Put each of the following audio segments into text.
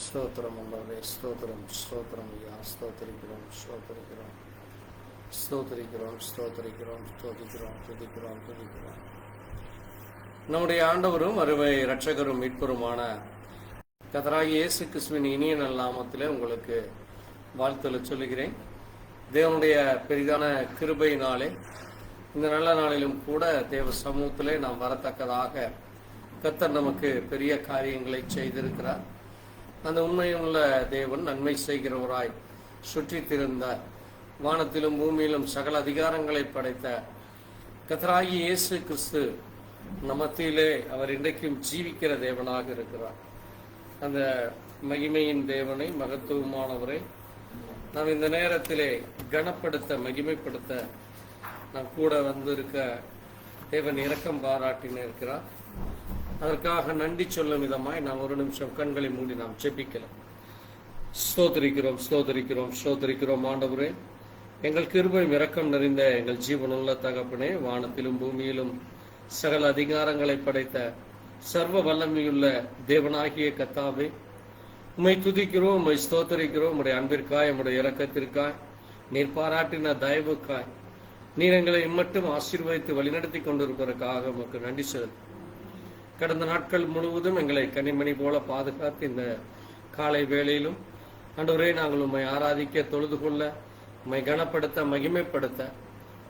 ஸ்தோத்திரம் ஆண்டவரே, ஸ்தோத்திரம் ஸ்தோத்திரம் ஐயா, ஸ்தோத்திரிக்கிறோம் ஸ்தோத்திரிக்கிறோம் ஸ்தோத்திரிக்கிறோம் ஸ்தோத்திரிக்கிறோம் ஸ்தோதிக்கிறோம் துதிக்கிறோம் துதிக்கிறோம். நம்முடைய ஆண்டவரும் அருமை இரட்சகரும் மீட்பருமான கர்த்தராகிய இயேசு கிறிஸ்துவின் இனிய நல்ல நாமத்திலே உங்களுக்கு வாழ்த்துக்களை சொல்லுகிறேன். தேவனுடைய பெரிதான கிருபையினாலே இந்த நல்ல நாளிலும் கூட தேவ சமூகத்திலே நாம் வரத்தக்கதாக கர்த்தர் நமக்கு பெரிய காரியங்களை செய்திருக்கிறார். அந்த உண்மையுள்ள தேவன் நன்மை செய்கிறவராய் சுற்றி திரிந்த வானத்திலும் பூமியிலும் சகல அதிகாரங்களை படைத்த கர்த்தராகிய இயேசு கிறிஸ்து மத்தியிலே அவர் இன்றைக்கும் ஜீவிக்கிற தேவனாக இருக்கிறார். அந்த மகிமையின் தேவனை, மகத்துவமானவரை நாம் இந்த நேரத்திலே கனப்படுத்த, மகிமைப்படுத்த நாம் கூட வந்திருக்க தேவன் இரக்கம் பாராட்டின இருக்கிறார். அதற்காக நன்றி சொல்லும் விதமாய் நாம் ஒரு நிமிஷம் கண்களை மூடி நாம் ஜெபிக்கலாம். ஸ்தோத்திரிக்கிறோம் ஸ்தோத்திரிக்கிறோம் ஸ்தோத்திரிக்கிறோம். ஆண்டவரே, எங்கள் கிருபையும் இரக்கம் நிறைந்த எங்கள் ஜீவனுள்ள தகப்பனே, வானத்திலும் பூமியிலும் சகல அதிகாரங்களை படைத்த சர்வ வல்லமையுள்ள தேவனாகிய கர்த்தாவே, உம்மை துதிக்கிறோம், உம்மை ஸ்தோத்திரிக்கிறோம். உம்முடைய அன்பிற்காய், உம்முடைய இரக்கத்திற்காய், நீர் பாராட்டின தயவுக்காய், நீர் எங்களை இம்மட்டும் ஆசீர்வதித்து வழிநடத்தி கொண்டிருப்பதற்காக உமக்கு நன்றி செலுத்தும். கடந்த நாட்கள் முழுவதும் எங்களை கனிமணி போல பாதுகாத்து இந்த காலை வேளையிலும் ஆண்டவரே நாங்கள் உம்மை ஆராதிக்க, தொழுது கொள்ள, உம்மை கனப்படுத்த, மகிமைப்படுத்த,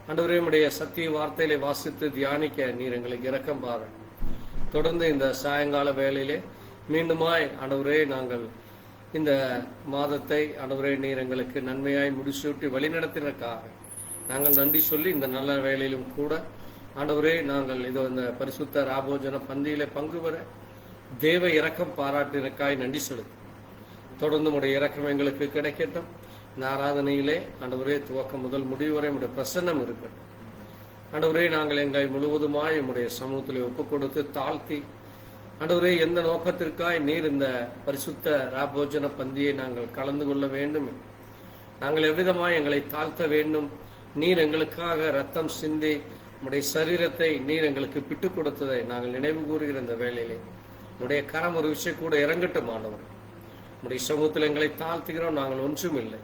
ஆண்டவரே உம்முடைய சத்திய வார்த்தையிலே வாசித்து தியானிக்க நீர் எங்களுக்கு இரக்கம் பாரு. தொடர்ந்து இந்த சாயங்கால வேளையிலே மீண்டுமாய் ஆண்டவரே நாங்கள் இந்த மாதத்தை ஆண்டவரே நீர் எங்களுக்கு நன்மையாய் முடிசூட்டி வழிநடத்தினதற்காக நாங்கள் நன்றி சொல்லி இந்த நல்ல வேளையிலும் கூட ஆண்டவரே நாங்கள் இதோ இந்த பரிசுத்த ராபோஜன பந்தியில பங்கு பெற தேவ இரக்கம் பாராட்டினக்காய் நன்றி செலுத்தும். தொடர்ந்து உடைய இரக்கம் எங்களுக்கு கிடைக்கட்டும். இந்த ஆராதனையிலே ஆண்டவரே துவக்கம் முதல் முடிவு வரை உடைய பிரசன்னம் இருக்கட்டும். ஆண்டவரே நாங்கள் எங்களை முழுவதுமாய் உடைய சமூகத்திலே ஒப்புக் கொடுத்து தாழ்த்தி, ஆண்டவரே எந்த நோக்கத்திற்காய் நீர் இந்த பரிசுத்த ராபோஜன பந்தியை நாங்கள் கலந்து கொள்ள வேண்டும், நாங்கள் எவ்விதமாய் எங்களை தாழ்த்த வேண்டும், நீர் எங்களுக்காக ரத்தம் சிந்தி உடைய சரீரத்தை நீர் எங்களுக்கு பிட்டு கொடுத்ததை நாங்கள் நினைவு கூறுகிற இந்த வேளையிலே உடைய கரம் ஒரு விஷயம் கூட இறங்கட்டும். ஆண்டவர், உடைய சமூகத்தில் எங்களை தாழ்த்துகிறோம். நாங்கள் ஒன்றும் இல்லை,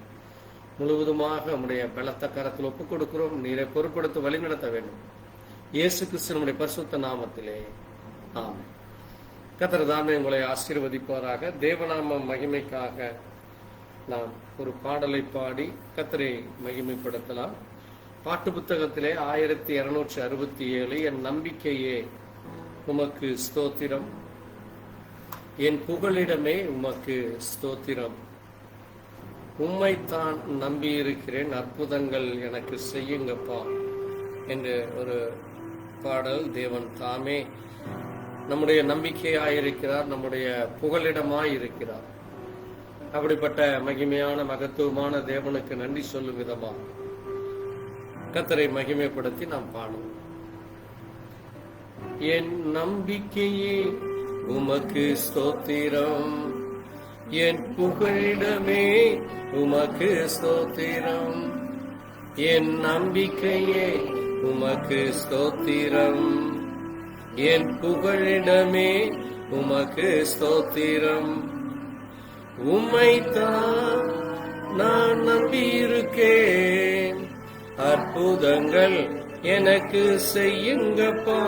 முழுவதுமாக உடைய பலத்த கரத்தில் ஒப்புக் கொடுக்கிறோம். நீரை பொறுப்படுத்த வழிநடத்த வேண்டும். இயேசு கிறிஸ்து நம்முடைய பரிசுத்த நாமத்திலே ஆமென். கர்த்தர் தாமே உங்களை ஆசீர்வதிப்பாராக. தேவநாம மகிமைக்காக நாம் ஒரு பாடலை பாடி கர்த்தரை மகிமைப்படுத்தலாம். பாட்டு புத்தகத்திலே 1267 என் நம்பிக்கையே உமக்கு ஸ்தோத்திரம், என் புகலிடமே உமக்கு ஸ்தோத்திரம், உம்மைத்தான் நம்பி இருக்கிறேன், அற்புதங்கள் எனக்கு செய்யுங்கப்பா என்று ஒரு பாடல். தேவன் தாமே நம்முடைய நம்பிக்கையாயிருக்கிறார், நம்முடைய புகலிடமாயிருக்கிறார். அப்படிப்பட்ட மகிமையான மகத்துவமான தேவனுக்கு நன்றி சொல்லும் விதமா கர்த்தரை மகிமைப்படுத்தி நாம் பாடுவோம். என் நம்பிக்கையே உமக்கு ஸ்தோத்திரம், என் புகழிடமே உமக்கு ஸ்தோத்திரம், என் நம்பிக்கையே உமக்கு ஸ்தோத்திரம், என் புகழிடமே உமக்கு ஸ்தோத்திரம், உம்மைத்தான் நான் நம்பியிருக்கேன், அற்புதங்கள் எனக்கு செய்யுங்கப்பா,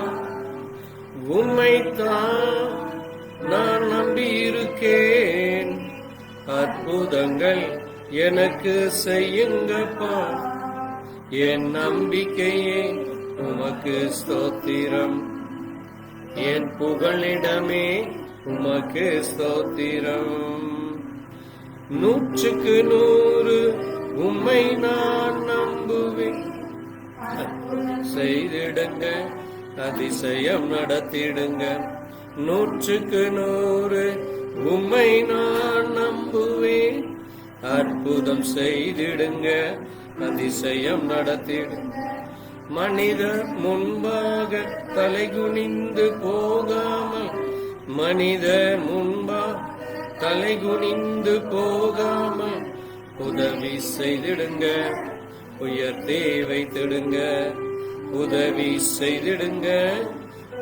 உம்மைத்தான் நான் நம்பியிருக்கேன், அற்புதங்கள் எனக்கு செய்யுங்கப்பா, என் நம்பிக்கையே உமக்கு ஸ்தோத்திரம், என் புகழிடமே உமக்கு ஸ்தோத்திரம், 100க்கு 100 உம்மை நான் நம்புவேன், செய்திடுங்க அதிசயம் நடத்திடுங்க, 100க்கு 100 உம்மை நான் நம்புவேன், அற்புதம் செய்திடுங்க அதிசயம் நடத்திடுங்க, மனிதர் முன்பாக தலைகுனிந்து போகாமல், மனிதர் முன்பாக தலைகுனிந்து போகாமல் உதவி செய்திடுங்க, உயர்த்தி வைத்திடுங்க, உதவி செய்திடுங்க,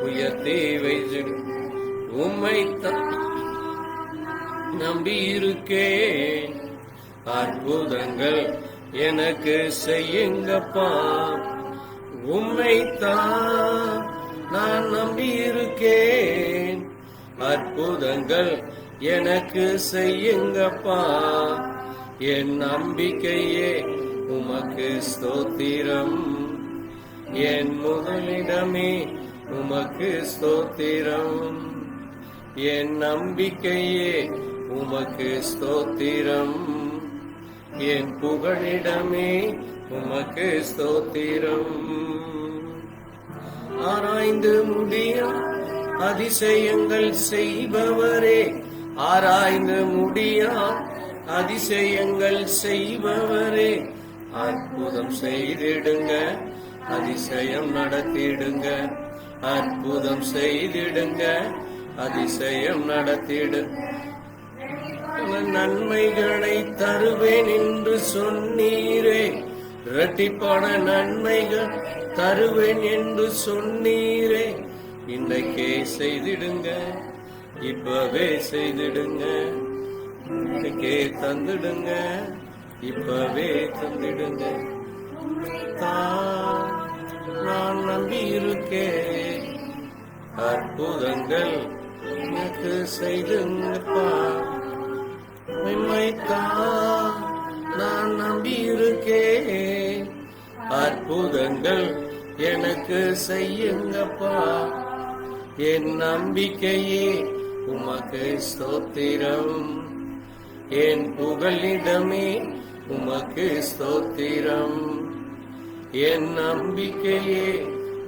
உயர்த்தி வைத்திடுங்க, உம்மைத்தான் நம்பியிருக்கேன். அற்புதங்கள் எனக்கு செய்யுங்கப்பா, உம்மைத்தான் நான் நம்பியிருக்கேன். அற்புதங்கள் எனக்கு செய்யுங்கப்பா, என் நம்பிக்கையே உமக்கு ஸ்தோத்திரம். என் முதலிடமே உமக்கு ஸ்தோத்திரம். என் நம்பிக்கையே உமக்கு ஸ்தோத்திரம். என் புகழிடமே உமக்கு ஸ்தோத்திரம். ஆராய்ந்து முடியா அதிசயங்கள் செய்பவரே, ஆராய்ந்து முடியா அதிசயங்கள் செய்பவரே, அற்புதம் செய்திடுங்க, அதிசயம் நடத்திடுங்க. அற்புதம் செய்திடுங்க, அதிசயம் நடத்திடுங்க. நன்மைகளை தருவேன் என்று சொன்னீரே, இரட்டிப்பான நன்மைகள் தருவேன் என்று சொன்னீரே, இன்றைக்கே செய்திடுங்க, இப்பவே செய்திடுங்க. இன்றைக்கே தந்துடுங்க, இப்பவே தந்திடுங்க. நான் நம்பி இருக்கேன். அற்புதங்கள் எனக்கு செய்துங்கப்பா, உம்மைத்தான் நான் நம்பி இருக்கேன். அற்புதங்கள் எனக்கு செய்யுங்கப்பா, என் நம்பிக்கையே உமக்கு ஸ்தோத்திரம். என் புகழிடமே உமக்கு ஸ்தோத்திரம். என் நம்பிக்கையே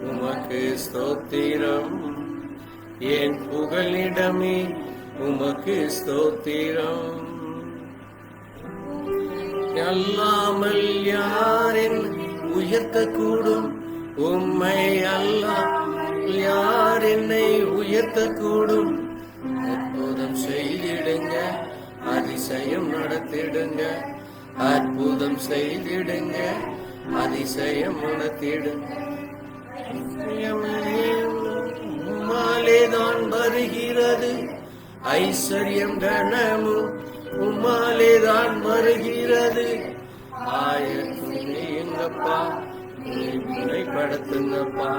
உமக்கு ஸ்தோத்திரம். என் புகழிடமே உமக்கு ஸ்தோத்திரம். அல்லாமல் யாரின் உயர்த்தக்கூடும், உம்மை அல்லாமல் யார் என்னை உயர்த்தக்கூடும். அற்புதம் செய்திடுங்க, அதிசயம் நடத்திடுங்க. அற்புதம் செய்திடுங்க, அதிசயம் நடத்திடுங்க. உம்மாலேதான் வருகிறது ஐஸ்வர்யம் கனமும், உம்மாலேதான் வருகிறது. ஆயத்துங்கப்பா, முறைப்படுத்துங்கப்பா,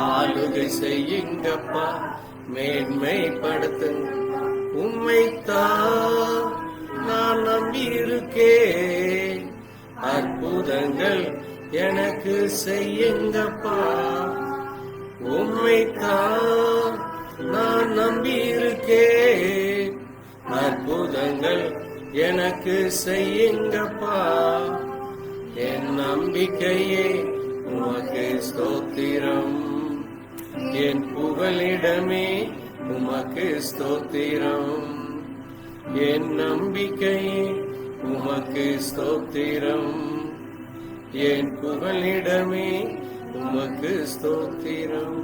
ஆளுகை செய்யுங்கப்பா, மேன்மைப்படுத்துங்க. உம்மைத்தான் நான் நம்பி இருக்கேன். அற்புதங்கள் எனக்கு செய்யுங்கப்பா, உம்மைத்தான் நான் நம்பி இருக்கேன். அற்புதங்கள் எனக்கு செய்யுங்கப்பா, என் நம்பிக்கையே உமக்கு ஸ்தோத்திரம். என் புகழிடமே உமக்கு ஸ்தோத்திரம். என் நம்பிக்கையே உமக்கு ஸ்தோத்திரம். என் புகழிடமே உமக்கு ஸ்தோத்திரம்.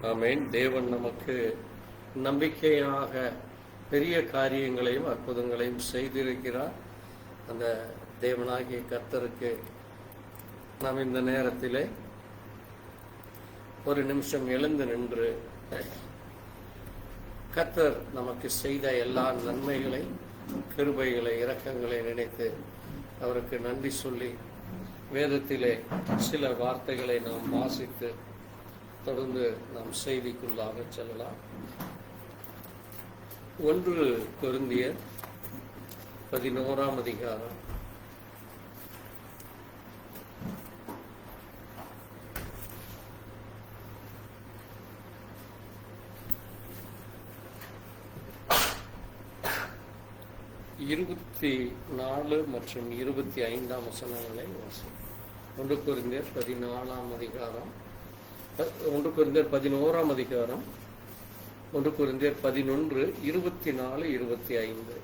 ஆமென். தேவன் நமக்கு நம்பிக்கையாக பெரிய காரியங்களையும் அற்புதங்களையும் செய்திருக்கிறார். அந்த தேவனாகிய கர்த்தருக்கு நாம் இந்த நேரத்திலே ஒரு நிமிஷம் எழுந்து நின்று கர்த்தர் நமக்கு செய்த எல்லா நன்மைகளை, கிருபைகளை, இரக்கங்களை நினைத்து அவருக்கு நன்றி சொல்லி வேதத்திலே சில வார்த்தைகளை நாம் வாசித்து தொடர்ந்து நாம் செய்திக்குள்ளாக செல்லலாம். 1 கொரிந்தியர் 11 அதிகாரம் 24 மற்றும் 25 வசனங்களை வாசிப்போம். 1 கொரிந்தியர் 14 அதிகாரம், 1 கொரிந்தியர் 11 அதிகாரம், 1 கொரிந்தியர் 11, 24, 25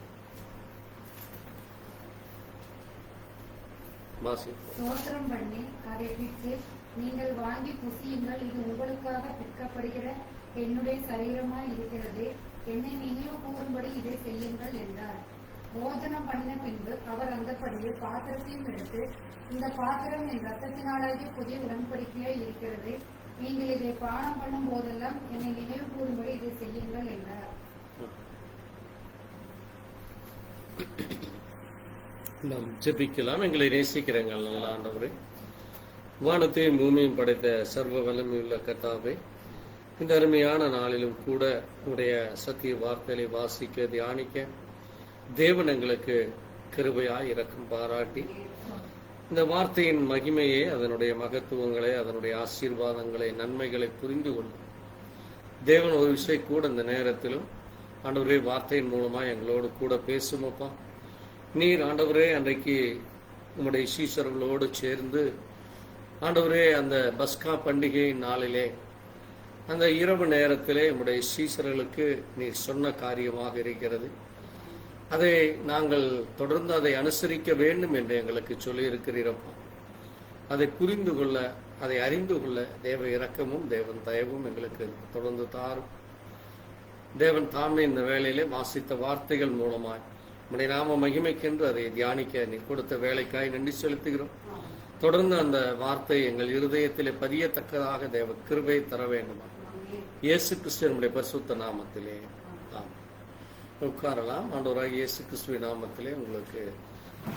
வாசிப்போம். ஸ்தோத்திரம் பண்ணி அதை பிட்டு நீங்கள் வாங்கி புசியுங்கள், இது உங்களுக்காக விற்கப்படுகிற என்னுடைய சரீரமாய் இருக்கிறது, என்னை நினைவு கூறும்படி இதை செய்யுங்கள் என்றார். போஜனம் பண்ணின பின்பு அவர் அந்தப்படியே பாத்திரத்தையும் எடுத்து, இந்த பாத்திரம் என் ரத்தத்தினாலாகிய புதிய உடன்படிக்கையாய் இருக்கிறது, நீங்கள் இதை பானம் பண்ணும் போதெல்லாம் என்னை நினைவு கூறும்படி இதை செய்யுங்கள் என்றார். நாம் ஜெபிக்கலாம். எங்களை நேசிக்கிறங்கள் நல்ல ஆண்டவரே, வானத்தையும் பூமியும் படைத்த சர்வ வல்லமையுள்ள கர்த்தாவே, இந்த அருமையான நாளிலும் கூட உடைய சத்திய வார்த்தைகளை வாசிக்க தியானிக்க தேவன் எங்களுக்கு கிருபையாய் இரக்கம் பாராட்டி இந்த வார்த்தையின் மகிமையை, அதனுடைய மகத்துவங்களை, அதனுடைய ஆசீர்வாதங்களை, நன்மைகளை புரிந்து கொள்ளும் தேவன் ஒரு விஷயம் கூட இந்த நேரத்திலும் ஆண்டவரே வார்த்தையின் மூலமா எங்களோடு கூட பேசுமப்பா. நீர் ஆண்டவரே அன்றைக்கு உம்முடைய சீஷர்களோடு சேர்ந்து ஆண்டவரே அந்த பஸ்கா பண்டிகை நாளிலே அந்த இரவு நேரத்திலே உம்முடைய சீஷர்களுக்கு நீர் சொன்ன காரியமாக இருக்கிறது. அதை நாங்கள் தொடர்ந்து அதை அனுசரிக்க வேண்டும் என்று எங்களுக்கு சொல்லி இருக்கிறீரப்பா. அதை புரிந்து கொள்ள, அதை அறிந்து கொள்ள தேவ இரக்கமும் தேவன் தயவும் எங்களுக்கு தொடர்ந்து தாரும். தேவன் தாமே இந்த வேளையிலே வாசித்த வார்த்தைகள் மூலமாய் உம்முடைய நாம மகிமைக்கென்று அதை தியானிக்க நீ கொடுத்த வேலைக்காய் நன்றி செலுத்துகிறோம். தொடர்ந்து அந்த வார்த்தை எங்கள் இருதயத்திலே பதியத்தக்கதாக தேவ கிருபை தர வேண்டுமா இயேசு கிறிஸ்துவனுடைய பரிசுத்த நாமத்திலே உட்காரலாம். ஆண்டவராக இயேசு கிறிஸ்துவின் நாமத்திலே உங்களுக்கு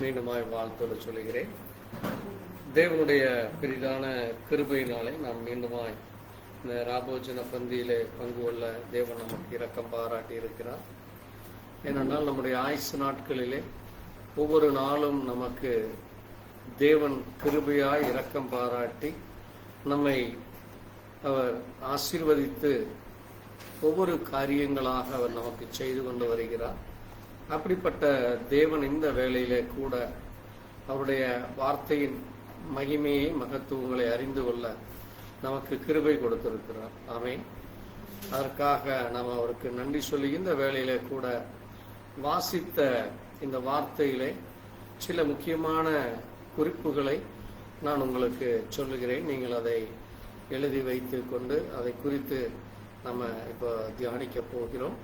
மீண்டுமாய் வாழ்த்தோடு சொல்லுகிறேன். தேவனுடைய பெரிதான கிருபையினாலே நாம் மீண்டுமாய் இந்த ராபோஜன பந்தியிலே பங்கு கொள்ள தேவன் நமக்கு இரக்கம் பாராட்டி இருக்கிறார். ஏனென்றால் நம்முடைய ஆயுசு நாட்களிலே ஒவ்வொரு நாளும் நமக்கு தேவன் கிருபையாய் இரக்கம் பாராட்டி நம்மை அவர் ஆசீர்வதித்து ஒவ்வொரு காரியங்களாக அவர் நமக்கு செய்து கொண்டு வருகிறார். அப்படிப்பட்ட தேவன் இந்த வேளையிலே கூட அவருடைய வார்த்தையின் மகிமையை, மகத்துவங்களை அறிந்து கொள்ள நமக்கு கிருபை கொடுத்திருக்கிறார். ஆமென். அதற்காக நாம் அவருக்கு நன்றி சொல்லி இந்த வேளையிலே கூட வாசித்த இந்த வார்த்தையிலே சில முக்கியமான குறிப்புகளை நான் உங்களுக்கு சொல்லுகிறேன். நீங்கள் அதை எழுதி வைத்து கொண்டு அதை குறித்து நம்ம இப்போ தியானிக்க போகிறோம்.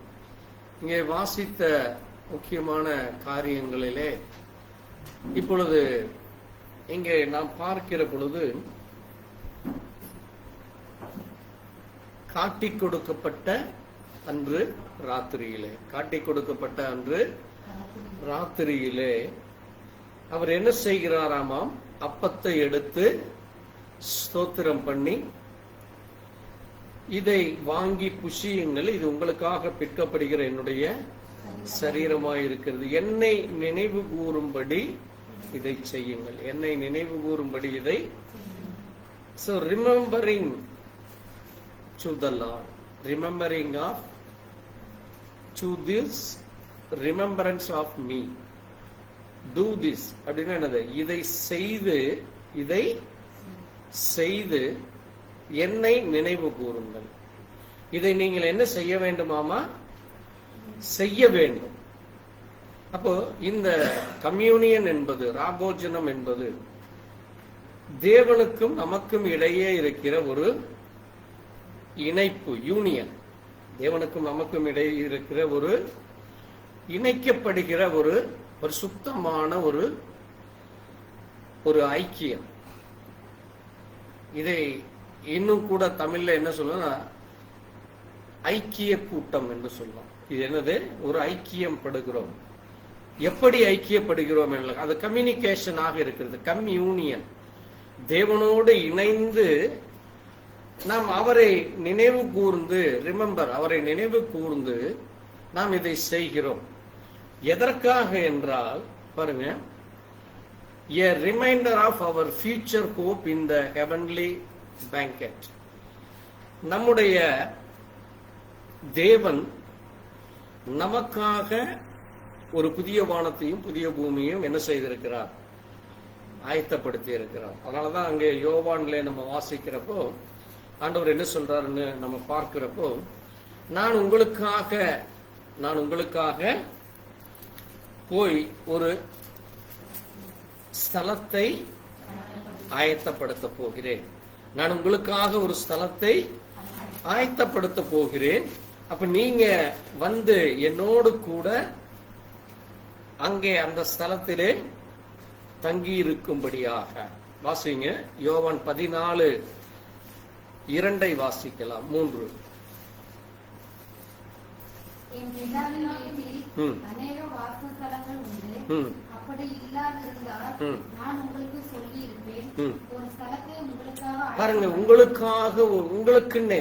இங்கே வாசித்த முக்கியமான காரியங்களிலே இப்பொழுது இங்கே நாம் பார்க்கிற பொழுது காட்டிக் கொடுக்கப்பட்ட அன்று ராத்திரியிலே, காட்டிக் கொடுக்கப்பட்ட அன்று ராத்திரியிலே அவர் என்ன செய்கிறாராமாம்? அப்பத்தை எடுத்து ஸ்தோத்திரம் பண்ணி, இதை வாங்கி புசியுங்கள், இது உங்களுக்காக பிற்கப்படுகிற என்னுடைய சரீரமாய் இருக்கிறது, என்னை நினைவு கூறும்படி இதை செய்யுங்கள், என்னை நினைவு கூறும்படி இதை. So remembering to the Lord, remembering of to this remembrance of me, do this அப்படின்னா என்னது? இதை செய்து என்னை நினைவு கூறுங்கள். இதை நீங்கள் என்ன செய்ய வேண்டுமாமா? செய்ய வேண்டும். அப்போ இந்த கம்யூனியன் என்பது, ராபோஜனம் என்பது தேவனுக்கும் நமக்கும் இடையே இருக்கிற ஒரு இணைப்பு, யூனியன். தேவனுக்கும் நமக்கும் இடையே இருக்கிற ஒரு இணைக்கப்படுகிற ஒரு சுத்தமான ஒரு ஐக்கியம். இதை இன்னும் கூட தமிழ்ல என்ன சொல்லணும்னா ஐக்கிய கூட்டம் என்று சொல்லலாம். இது என்னது? ஒரு ஐக்கியம் படுகிறோம். எப்படி ஐக்கியப்படுகிறோம்? அது கம்யூனிகேஷனாக இருக்கிறது, கம்யூனியன். தேவனோடு இணைந்து நாம் அவரை நினைவு கூர்ந்து, ரிமெம்பர், அவரை நினைவு கூர்ந்து நாம் இதை செய்கிறோம். எதற்காக என்றால் பாருங்க, a reminder of our future hope in the heavenly banquet. நம்முடைய தேவன் நமக்காக ஒரு புதிய வானத்தையும் புதிய பூமியையும் என்ன செய்திருக்கிறார்? ஆயத்தப்படுத்தி இருக்கிறார். அதனாலதான் அங்கே யோவான்ல நம்ம வாசிக்கிறப்போ ஆண்டவர் என்ன சொல்றாருன்னு நம்ம பார்க்கிறப்போ, நான் உங்களுக்காக போய் ஒரு ஸ்தலத்தை ஆயத்தப்படுத்த போகிறேன். நான் உங்களுக்காக ஒரு ஸ்தலத்தை ஆயத்தப்படுத்த போகிறேன். அப்ப நீங்க வந்து என்னோடு கூட அங்கே அந்த ஸ்தலத்திலே தங்கி இருக்கும்படியாக. வாசிங்க, யோவான் 14:2 வாசிக்கலாம். 3. என் பிதாவின் வீட்டில் அநேக வாசஸ்தலங்கள் உண்டு. அப்படி இல்லாதிருந்தால் நான் உங்களுக்கு சொல்லி இருப்பேன். ஒரு ஸ்தலத்தை உங்களுக்காக பாருங்க, உங்களுக்காக உங்களுக்குன்னே.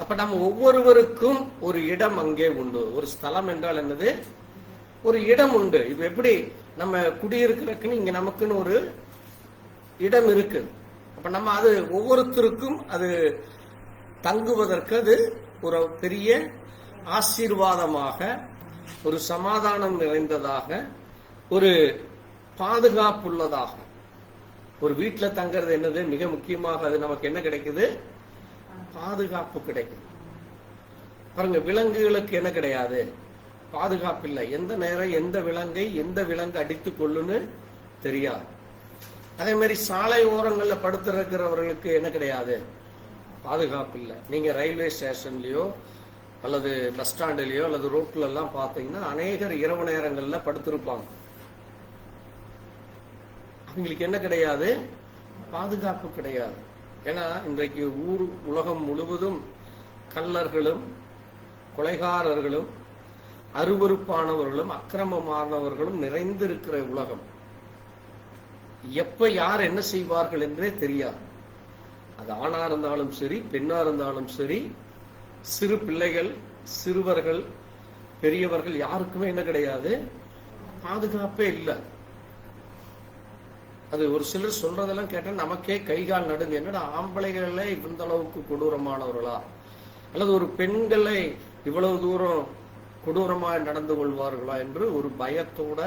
அப்ப நம்ம ஒவ்வொருவருக்கும் ஒரு இடம் அங்கே உண்டு. ஒரு ஸ்தலம் என்றால் என்னது? ஒரு இடம் உண்டு. இப்ப எப்படி நம்ம குடியிருக்கிறதுக்குன்னு இங்க நமக்குன்னு ஒரு இடம் இருக்கு. அப்ப நம்ம அது ஒவ்வொருத்தருக்கும் அது தங்குவதற்கு அது ஒரு பெரிய ஆசீர்வாதமாக, ஒரு சமாதானம் நிறைந்ததாக, ஒரு பாதுகாப்புள்ளதாக. ஒரு வீட்டுல தங்கிறது என்னது? மிக முக்கியமாக அது நமக்கு என்ன கிடைக்குது? பாதுகாப்பு கிடைக்குது. பாருங்க, விலங்குகளுக்கு என்ன கிடையாது? பாதுகாப்பு இல்லை. எந்த நேரம் எந்த விலங்கு அடித்துக் கொள்ளுன்னு தெரியாது. அதே மாதிரி சாலை ஓரங்கள்ல படுத்திருக்கிறவர்களுக்கு என்ன கிடையாது? பாதுகாப்பு இல்லை. நீங்க ரயில்வே ஸ்டேஷன்லயோ அல்லது பஸ் ஸ்டாண்ட்லயோ அல்லது ரோட்ல எல்லாம் பாத்தீங்கன்னா அநேகர் இரவு நேரங்கள்ல படுத்திருப்பாங்க. அவங்களுக்கு என்ன கிடையாது? பாதுகாப்பு கிடையாது. ஏன்னா இன்றைக்கு உலகம் முழுவதும் கள்ளர்களும் கொலைகாரர்களும் அருவருப்பானவர்களும் அக்கிரமமானவர்களும் நிறைந்திருக்கிற உலகம். எப்ப யார் என்ன செய்வார்கள் என்றே தெரியாது. அது ஆணா இருந்தாலும் சரி, பெண்ணா இருந்தாலும் சரி, சிறு பிள்ளைகள், சிறுவர்கள், பெரியவர்கள், யாருக்குமே என்ன கிடையாது? பாதுகாப்பே இல்லை. அது ஒரு சிலர் சொல்றதெல்லாம் கேட்டா நமக்கே கைகால் நடுங்க. என்னடா ஆம்பளைகளே இந்த அளவுக்கு கொடூரமானவர்களா, அல்லது ஒரு பெண்களை இவ்வளவு தூரம் கொடூரமாக நடந்து கொள்வார்களா என்று ஒரு பயத்தோட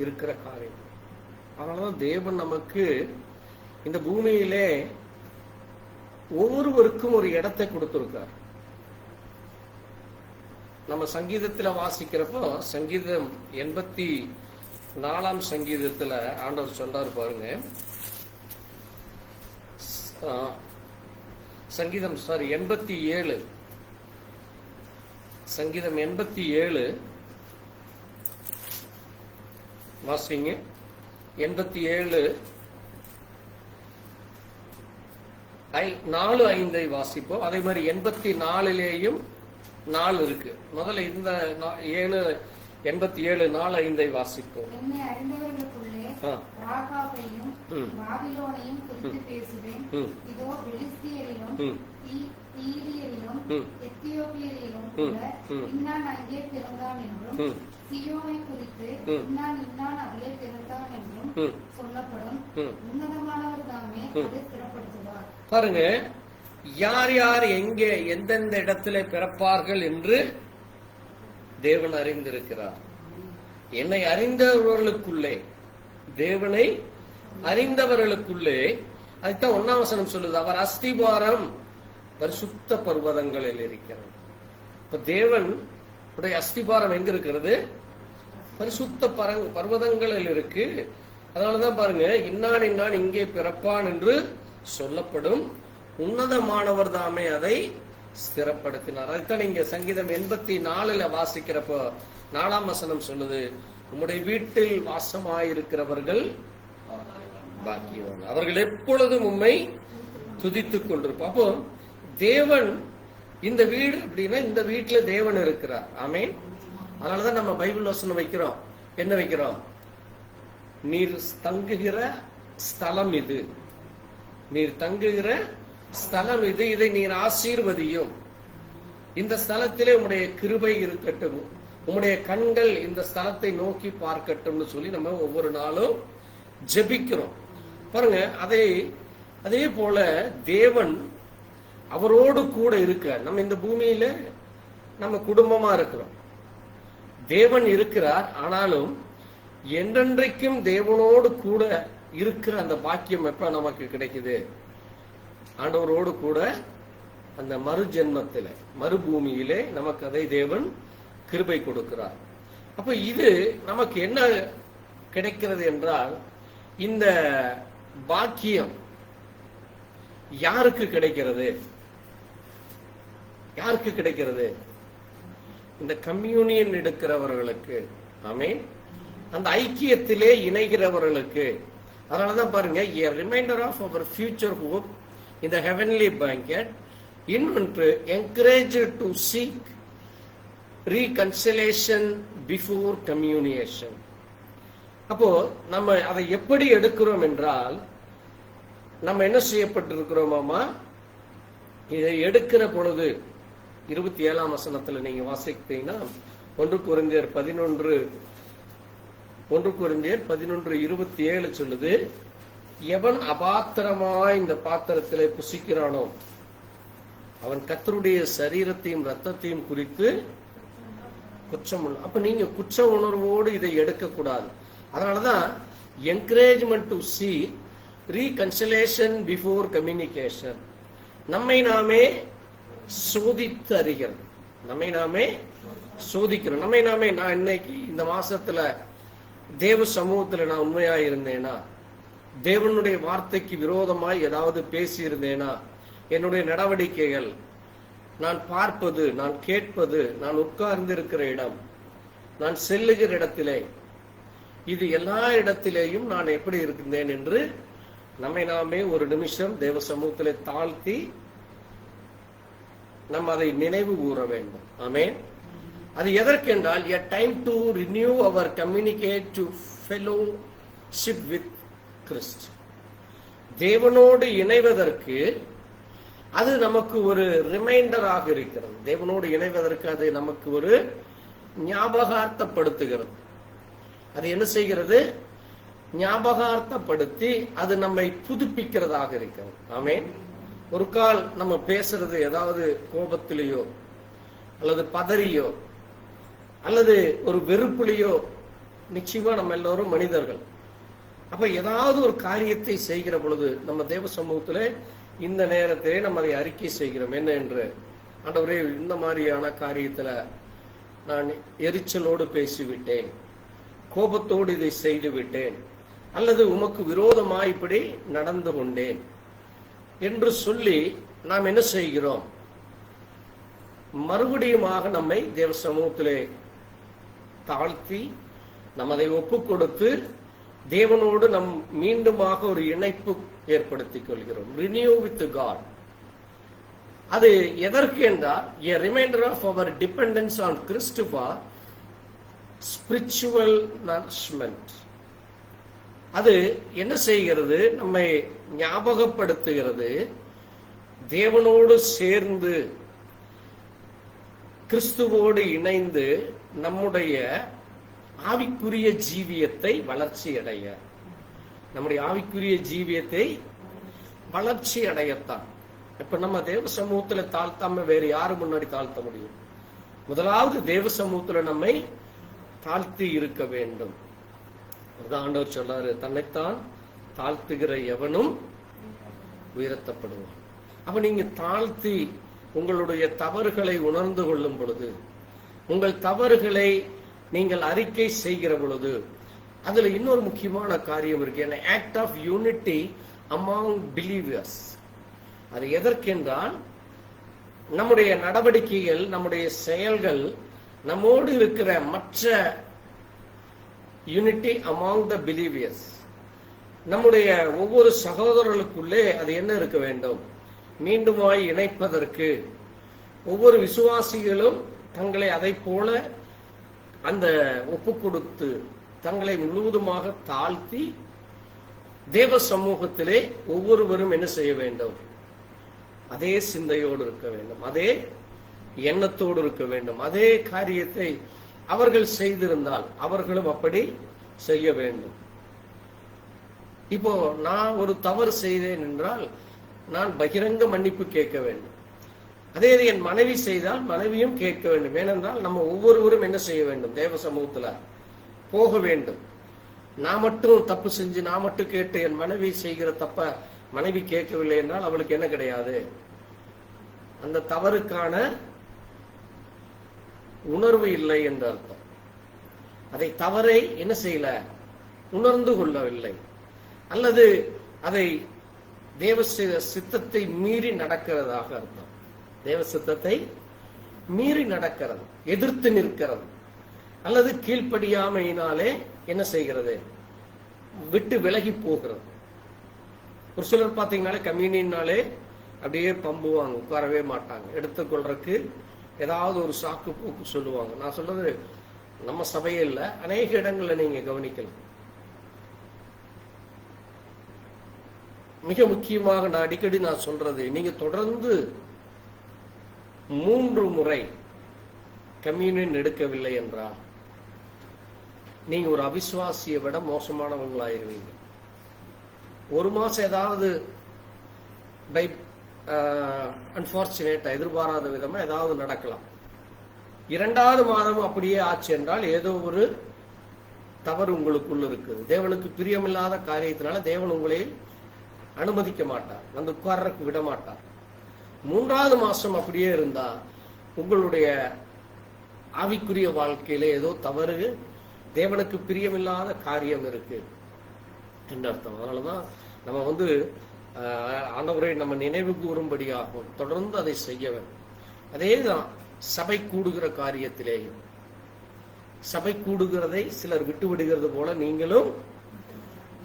இருக்கிற காரியம். அதனாலதான் தேவன் நமக்கு இந்த பூமியிலே ஒவ்வொருவருக்கும் ஒரு இடத்தை கொடுத்திருக்கார். நம்ம சங்கீதத்துல வாசிக்கிறப்போ சங்கீதம் 84 சங்கீதத்துல ஆண்டவர் சொல்றாரு பாருங்க. சங்கீதம் 87 சங்கீதம் 87 வாசிங்க. 87 4:5 வாசிப்போம். அதே மாதிரி 84லேயும் 4 இருக்கு. முதல்ல இந்த 87 4:5 வாசிப்போம். என்னை அறிந்தவர்களுக்குள்ளே ராகாபையும் பாபிலோனையும் குறித்து பேசுவேன். இதோ பெலிஸ்தியரிலும் தீரியரிலும் எத்தியோப்பியரிலும் இன்னான் அங்கே பிறந்தான் என்றும் சீயோனை குறித்து இன்னான் அதிலே பிறந்தான் என்றும் சொல்லப்படும். உன்னதமானவர் தாமே அதை ஸ்திரப்படுத்துவார். பாருங்க, யார் யார் எங்கே எந்தெந்த இடத்துல பிறப்பார்கள் என்று தேவன் அறிந்திருக்கிறார். என்னை அறிந்தவர்களுக்குள்ளே, தேவனை அறிந்தவர்களுக்குள்ளே, அதுதான் 1ஆம் வசனம் சொல்லுது, அவர் அஸ்திபாரம் பரிசுத்த பர்வதங்களில் இருக்கிறது. இப்ப தேவன் உடைய அஸ்திபாரம் எங்க இருக்கிறது? பரிசுத்த பர்வதங்களில் இருக்கு. அதனாலதான் பாருங்க, இன்னான் இங்கே பிறப்பான் என்று சொல்லப்படும். உன்னதமானவர் தாமே அதை ஸ்திரப்படுத்தினார். அதுதான் நீங்க சங்கீதம் 84 வாசிக்கிறப்போ 4ஆம் வசனம் சொல்லுது, உம்முடைய வீட்டில் வாசமாயிருக்கிறவர்கள் பாக்கியவான், அவர்கள் எப்பொழுதும் உம்மை துதித்துக் கொண்டிருப்போம். அப்போ தேவன் இந்த வீடு அப்படின்னா இந்த வீட்டுல தேவன் இருக்கிறார். ஆமென். அதனாலதான் நம்ம பைபிள் வசனம் வைக்கிறோம். என்ன வைக்கிறோம்? நீர் தங்குகிற ஸ்தலம் இது, நீர் தங்குகிற ஸ்தலம் இது, இதை நீர் ஆசீர்வதியும், இந்த ஸ்தலத்திலே உம்முடைய கிருபை இருக்கட்டும், உம்முடைய கண்கள் இந்த ஸ்தலத்தை நோக்கி பார்க்கட்டும்னு சொல்லி நம்ம ஒவ்வொரு நாளும் ஜெபிக்கிறோம். பாருங்க, அதே போல தேவன் அவரோடு கூட இருக்க, நம்ம இந்த பூமியில நம்ம குடும்பமா இருக்கிறோம், தேவன் இருக்கிறார். ஆனாலும் என்றென்றைக்கும் தேவனோடு கூட இருக்கிற அந்த பாக்கியம் எப்ப நமக்கு கிடைக்குது? ஆண்டவரோடு கூட அந்த மறு ஜென்மத்தில, மறுபூமியிலே நமக்கு அதை தேவன் கிருபை கொடுக்கிறார். அப்ப இது நமக்கு என்ன கிடைக்கிறது என்றால், இந்த பாக்கியம் யாருக்கு கிடைக்கிறது? யாருக்கு கிடைக்கிறது? இந்த கம்யூனியன் எடுக்கிறவர்களுக்கு. ஆமென். அந்த ஐக்கியத்திலே இணைகிறவர்களுக்கு. அதனாலதான் பாருங்க, a reminder of our future hope in the heavenly banquet, இன்னொன்று encouraged to seek reconciliation before communion. அப்போ நம்ம அதை எப்படி எடுக்கிறோம் என்றால், நம்ம என்ன செய்யப்பட்டிருக்கிறோமாமா, இதை எடுக்கிற பொழுது 27ஆம் வசனத்துல நீங்க வாசித்தீங்கன்னா 1 கொரிந்தியர் 11:27 சொல்லுது, எவன் அபாத்திரமாய் இந்த பாத்திரத்திலே புசிக்கிறானோ அவன் கர்த்தருடைய சரீரத்தையும் ரத்தத்தையும் குறித்து குற்றம் உள்ள. அப்ப நீங்க குற்ற உணர்வோடு இதை எடுக்க கூடாது. அதனாலதான் encouragement to see reconciliation before communication. நம்மை நாமே சோதித்து அறிகிறது, நம்மை நாமே சோதிக்கிறோம். நம்மை நாமே, நான் இன்னைக்கு இந்த மாசத்துல தேவ சமூகத்துல நான் உண்மையா இருந்தேனா, தேவனுடைய வார்த்தைக்கு விரோதமாய் ஏதாவது பேசி இருந்தேனா, என்னுடைய நடவடிக்கைகள், நான் பார்ப்பது, நான் கேட்பது, நான் உட்கார்ந்து இருக்கிற இடம், நான் செல்லுகிற இடத்திலே, இது எல்லா இடத்திலேயும் நான் எப்படி இருக்கின்றேன் என்று நம்மை நாமே ஒரு நிமிஷம் தேவ சமூகத்திலே தாழ்த்தி நம்ம அதை நினைவு கூற வேண்டும். ஆமென். அது எதற்கென்றால், a time to renew our communicate to fellowship with Christ. தேவனோடு இணைவதற்கு அது நமக்கு ஒரு ரிமைண்டராக இருக்கிறது. தேவனோடு இணைவதற்கு அது நமக்கு ஒரு ஞாபகார்த்தப்படுத்துகிறது. அது என்ன செய்கிறது? ஞாபகார்த்தப்படுத்தி அது நம்மை புதுப்பிக்கிறதாக இருக்கிறது. ஆமென். ஒரு கால் நம்ம பேசுறது ஏதாவது கோபத்திலேயோ அல்லது பதறியோ அல்லது ஒரு வெறுப்புலையோ, நிச்சயமா நம்ம எல்லோரும் மனிதர்கள். அப்ப ஏதாவது ஒரு காரியத்தை செய்கிற பொழுது நம்ம தேவ சமூகத்திலே இந்த நேரத்திலே நம்ம அதை அறிக்கை செய்கிறோம். என்ன என்று, ஆண்டவரே, இந்த மாதிரியான காரியத்துல நான் எரிச்சலோடு பேசிவிட்டேன், கோபத்தோடு இதை செய்து விட்டேன், அல்லது உமக்கு விரோதமாய் இப்படி நடந்து கொண்டேன் என்று சொல்லி நாம் என்ன செய்கிறோம்? மறுபடியுமாக நம்மை தேவ சமூகத்திலே தாழ்த்தி நம்ம அதை ஒப்பு கொடுத்து தேவனோடு நம் மீண்டுமாக ஒரு இணைப்பு ஏற்படுத்திக் கொள்கிறோம். renew with God. அது எதற்கு என்றால், a reminder of our dependence on Christ for spiritual nourishment. அது என்ன செய்கிறது? நம்மை ஞாபகப்படுத்துகிறது, தேவனோடு சேர்ந்து கிறிஸ்துவோடு இணைந்து நம்முடைய ஆவிக்குரிய ஜீவியத்தை வளர்ச்சி அடைய, நம்முடைய ஆவிக்குரிய ஜீவியத்தை வளர்ச்சி அடையத்தான். இப்ப நம்ம தேவ சமூகத்துல தாழ்த்தாம வேறு யாரு முன்னாடி தாழ்த்த முடியும்? முதலாவது தேவ சமூகத்துல நம்மை தாழ்த்தி இருக்க வேண்டும். ஆண்டவர் சொல்றாரு, தன்னைத்தான் தாழ்த்துகிற எவனும் உயர்த்தப்படுவான். அப்ப நீங்க தாழ்த்தி உங்களுடைய தவறுகளை உணர்ந்து கொள்ளும் பொழுது, உங்கள் தவறுகளை நீங்கள் அறிக்கை செய்கிற பொழுது, அதுல இன்னொரு முக்கியமான காரியம் இருக்கு, an act of unity among believers. அது எதற்கென்றால், நம்முடைய நடவடிக்கைகள், நம்முடைய செயல்கள், நம்மோடு இருக்கிற மற்ற யூனிட்டி among the believers, நம்முடைய ஒவ்வொரு சகோதரர்களுக்குள்ளே அது என்ன இருக்க வேண்டும்? மீண்டுமாய் இணைப்பதற்கு ஒவ்வொரு விசுவாசிகளும் தங்களை அதை போல அந்த ஒப்பு கொடுத்து தங்களை முழுவதுமாக தாழ்த்தி தேவ சமூகத்திலே ஒவ்வொருவரும் என்ன செய்ய வேண்டும்? அதே சிந்தையோடு இருக்க வேண்டும், அதே எண்ணத்தோடு இருக்க வேண்டும். அதே காரியத்தை அவர்கள் செய்திருந்தால் அவர்களும் அப்படி செய்ய வேண்டும். இப்போ நான் ஒரு தவறு செய்தேன் என்றால் நான் பகிரங்க மன்னிப்பு கேட்க வேண்டும். அதே என் மனைவி செய்தால் மனைவியும் கேட்க வேண்டும். ஏனென்றால் நம்ம ஒவ்வொருவரும் என்ன செய்ய வேண்டும்? தேவ சமூகத்துல போக வேண்டும். நான் மட்டும் தப்பு செஞ்சு நான் மட்டும் கேட்டு என் மனைவி செய்கிற தப்ப மனைவி கேட்கவில்லை என்றால் அவளுக்கு என்ன கிடையாது? அந்த தவறுக்கான உணர்வு இல்லை என்ற அர்த்தம். அதை தவறை என்ன செய்யல? உணர்ந்து கொள்ளவில்லை, அல்லது அதை தேவ சித்தத்தை மீறி நடக்கிறதாக அர்த்தம். தேவ சித்தத்தை மீறி நடக்கிறது, எதிர்த்து நிற்கிறது, அல்லது கீழ்ப்படியாமையினாலே என்ன செய்கிறது? விட்டு விலகி போகிறது. ஒரு சிலர் பார்த்தீங்கன்னாலே கம்யூனியன்னாலே அப்படியே பம்புவாங்க, உட்காரவே மாட்டாங்க. எடுத்துக்கொள்றதுக்கு ஏதாவது ஒரு சாக்கு போக்கு சொல்லுவாங்க. நான் சொல்றது நம்ம சபையில் இல்லை, அநேக இடங்கள்ல நீங்க கவனிக்கலாம். மிக முக்கியமாக நான் அடிக்கடி சொல்றது, நீங்க தொடர்ந்து 3 முறை கம்யூனியன் எடுக்கவில்லை என்றால் நீங்க ஒரு அவிசுவாசியை விட மோசமானவங்களாயிருவீங்க. 1 மாசம் ஏதாவது பை அன்பார்ச்சுனேட்டா எதிர்பாராத விதமா ஏதாவது நடக்கலாம். 2வது மாதம் அப்படியே ஆச்சு என்றால் ஏதோ ஒரு தவறு உங்களுக்குள்ள இருக்குது. தேவனுக்கு பிரியமில்லாத காரியத்தினால தேவன் உங்களை அனுமதிக்க மாட்டார், வந்து உட்கார்றதுக்கு விட மாட்டார். 3வது மாசம் அப்படியே இருந்தா உங்களுடைய ஆவிக்குரிய வாழ்க்கையில ஏதோ தவறு, தேவனுக்கு பிரியமில்லாத காரியம் இருக்கு என்று அர்த்தம். அதனாலதான் நம்ம ஆண்டவரை நம்ம நினைவு கூறும்படியாகும் தொடர்ந்து அதை செய்ய வேண்டும். அதேதான் சபை கூடுகிற காரியத்திலேயும். சபை கூடுகிறதை சிலர் விட்டு விடுகிறது போல நீங்களும்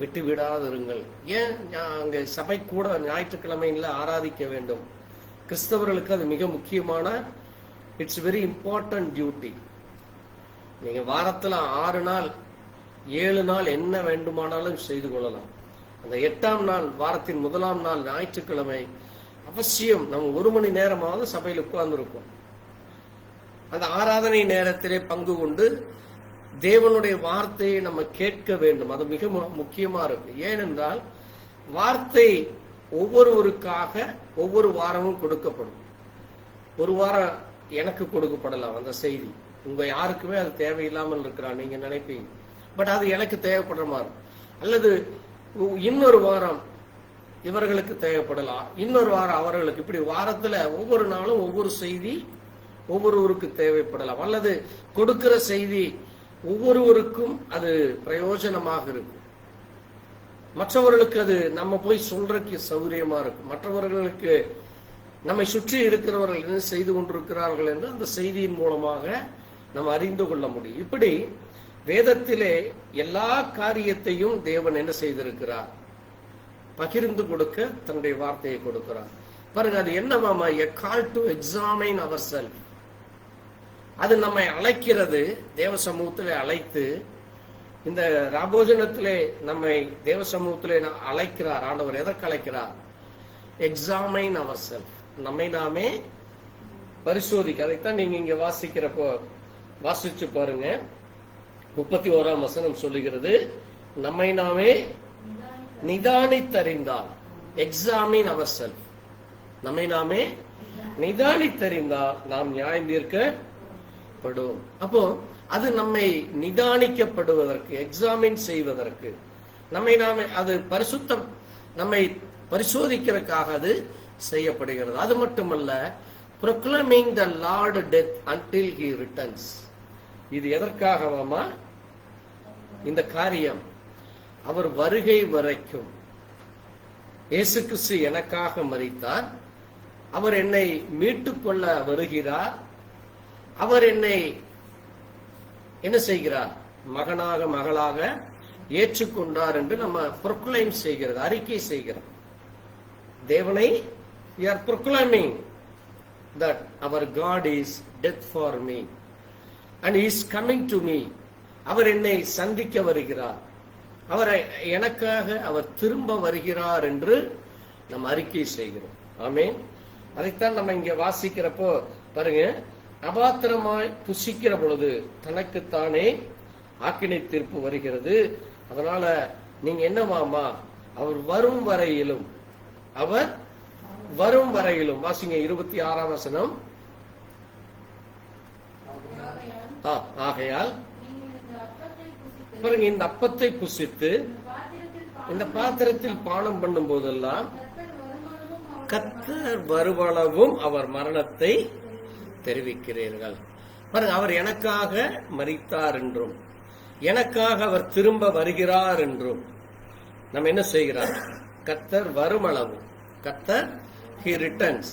விட்டு விடாதிருங்கள். ஏன் அங்க சபை கூட ஞாயிற்றுக்கிழமையில ஆராதிக்க வேண்டும்? கிறிஸ்தவர்களுக்கு அது மிக முக்கியமான, இட்ஸ் வெரி இம்பார்ட்டன்ட் டியூட்டி. நீங்க வாரத்துல 6 நாள் 7 நாள் என்ன வேண்டுமானாலும் செய்து கொள்ளலாம். அந்த 8ஆம் நாள், வாரத்தின் 1ஆம் நாள் ஞாயிற்றுக்கிழமை அவசியம் நம்ம 1 மணி நேரமாவது சபையில் உட்கார்ந்து இருக்கும். அந்த ஆராதனை நேரத்திலே பங்கு கொண்டு தேவனுடைய வார்த்தையை நம்ம கேட்க வேண்டும். அது மிக முக்கியமா இருக்கு. ஏனென்றால் வார்த்தை ஒவ்வொருவருக்காக ஒவ்வொரு வாரமும் கொடுக்கப்படும். ஒரு வாரம் எனக்கு கொடுக்கப்படலாம் அந்த செய்தி, உங்க யாருக்குமே அது தேவையில்லாமல் இருக்கிறான் நீங்க நினைப்பீங்க. பட் அது எனக்கு தேவைப்படுற மாதிரி. அல்லது இன்னொரு வாரம் இவர்களுக்கு தேவைப்படலாம், இன்னொரு வாரம் அவர்களுக்கு. இப்படி வாரத்துல ஒவ்வொரு நாளும் ஒவ்வொரு செய்தி ஒவ்வொருவருக்கு தேவைப்படலாம். அல்லது கொடுக்கிற செய்தி ஒவ்வொருவருக்கும் அது பிரயோஜனமாக இருக்கும். மற்றவர்களுக்கு அது நம்ம போய் சொல்றதுக்கு சௌகரியமா இருக்கும். மற்றவர்களுக்கு நம்மை சுற்றி இருக்கிறவர்கள் என்ன செய்து கொண்டிருக்கிறார்கள் என்று அந்த செய்தியின் மூலமாக நம்ம அறிந்து கொள்ள முடியும். இப்படி வேதத்திலே எல்லா காரியத்தையும் தேவன் என்ன செய்திருக்கிறார்? பகிர்ந்து கொடுக்க தன்னுடைய வார்த்தையை கொடுக்கிறார். பாருங்க, அது என்னவாமா? a call to examine ourselves. அது நம்மை அழைக்கிறது, தேவ சமூகத்திலே அழைத்து, இந்த ராபோஜனத்திலே நம்மை தேவ சமூகத்திலே அழைக்கிறார் ஆண்டவர். எதற்கு அழைக்கிறார்? எக்ஸாமைன் ourselves, நம்மை நாமே பரிசோதிக்க. அதைத்தான் நீங்க இங்க வாசிக்கிறப்போ வாசிச்சு பாருங்க. 31ஆம் வசனம் சொல்லுகிறது, நம்மை நாமே நிதானித்தறிந்தால், எக்ஸாமின் ourselves, நம்மை நாமே நிதானித்தறிந்தால் நாம் நியாயம் தீர்க்கப்படும். அப்போ அது நம்மை நிதானிக்கப்படுவதற்கு, எக்ஸாமின் செய்வதற்கு, நம்மை நாமே அது பரிசுத்தம், நம்மை பரிசோதிக்கிறதுக்காக அது செய்யப்படுகிறது. அது மட்டுமல்ல, proclaiming the Lord death until he returns. இது எதற்காகவாமா? இந்த காரியம் அவர் வருகை வரைக்கும். இயேசு கிறிஸ்து எனக்காக மரித்தார், அவர் என்னை மீட்டுக் கொள்ள வருகிறார், அவர் என்னை என்ன செய்கிறார்? மகனாக மகளாக ஏற்றுக்கொண்டார் என்று நம்ம proclaim செய்கிறது, அறிக்கை செய்கிறோம். தேவனை we are proclaiming that our God is dead for me and he is coming to me. அவர் என்னை சந்திக்க வருகிறார், அவரை எனக்காக அவர் திரும்ப வருகிறார் என்று நம்ம அறிக்கை செய்கிறோம். ஆமென். அதைத்தான் நம்ம இங்க வாசிக்கிறப்போ பாருங்க, அபாத்திரமாய் புசிக்கிற பொழுது தனக்குத்தானே ஆக்கினை தீர்ப்பு வருகிறது. அதனால நீங்க என்னவாமா? அவர் வரும் வரையிலும், அவர் வரும் வரையிலும். வாசிங்க 26ஆம் வசனம். ஆகையால் பாருங்க, இந்த அப்பத்தை புசித்து இந்த பாத்திரத்தில் பானம் பண்ணும் போதெல்லாம் கர்த்தர் வருவளவும் அவர் மரணத்தை தெரிவிக்கிறீர்கள். பாருங்க, அவர் எனக்காக மரித்தார் என்றும் எனக்காக அவர் திரும்ப வருகிறார் என்றும் நம்ம என்ன செய்கிறார்? கர்த்தர் வருமளவு, கர்த்தர் he returns.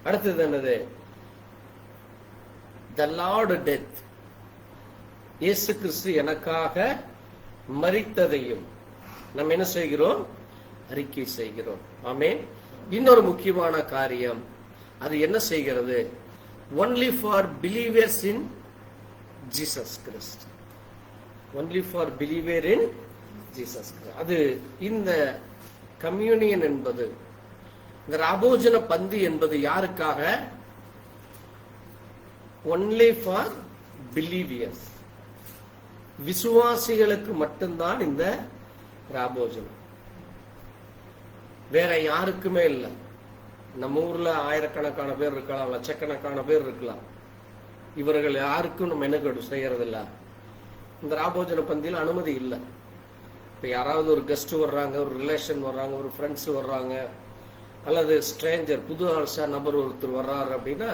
அடுத்தது என்னது? the Lord death, இயேசு கிறிஸ்து எனக்காக மரித்ததையும் நம்ம என்ன செய்கிறோம்? அறிக்கை செய்கிறோம். ஆமென். இன்னொரு முக்கியமான காரியம், அது என்ன செய்கிறது? only for believers in Jesus Christ, only for believer in Jesus Christ. அது இந்த கம்யூனியன் என்பது, இந்த ராபோஜன பந்தி என்பது யாருக்காக? ஒன்லி ஃபார் பிலீவியர்ஸ், விசுவாசிகளுக்கு மட்டும்தான் இந்த ராபோஜனம், வேற யாருக்குமே இல்லை. நம்ம ஊர்ல ஆயிரக்கணக்கான பேர் இருக்கலாம், லட்சக்கணக்கான பேர் இருக்கலாம், இவர்கள் யாருக்கும் நம்ம மெனு செய்யறதில்ல. இந்த ராபோஜன பந்தியில் அனுமதி இல்லை. இப்போ யாராவது ஒரு கெஸ்ட் வர்றாங்க, ஒரு ரிலேஷன் வர்றாங்க, ஒரு ஃப்ரெண்ட்ஸ் வர்றாங்க, அல்லது ஸ்ட்ரேஞ்சர் புது நபர் ஒருத்தர் வர்றாரு அப்படின்னா,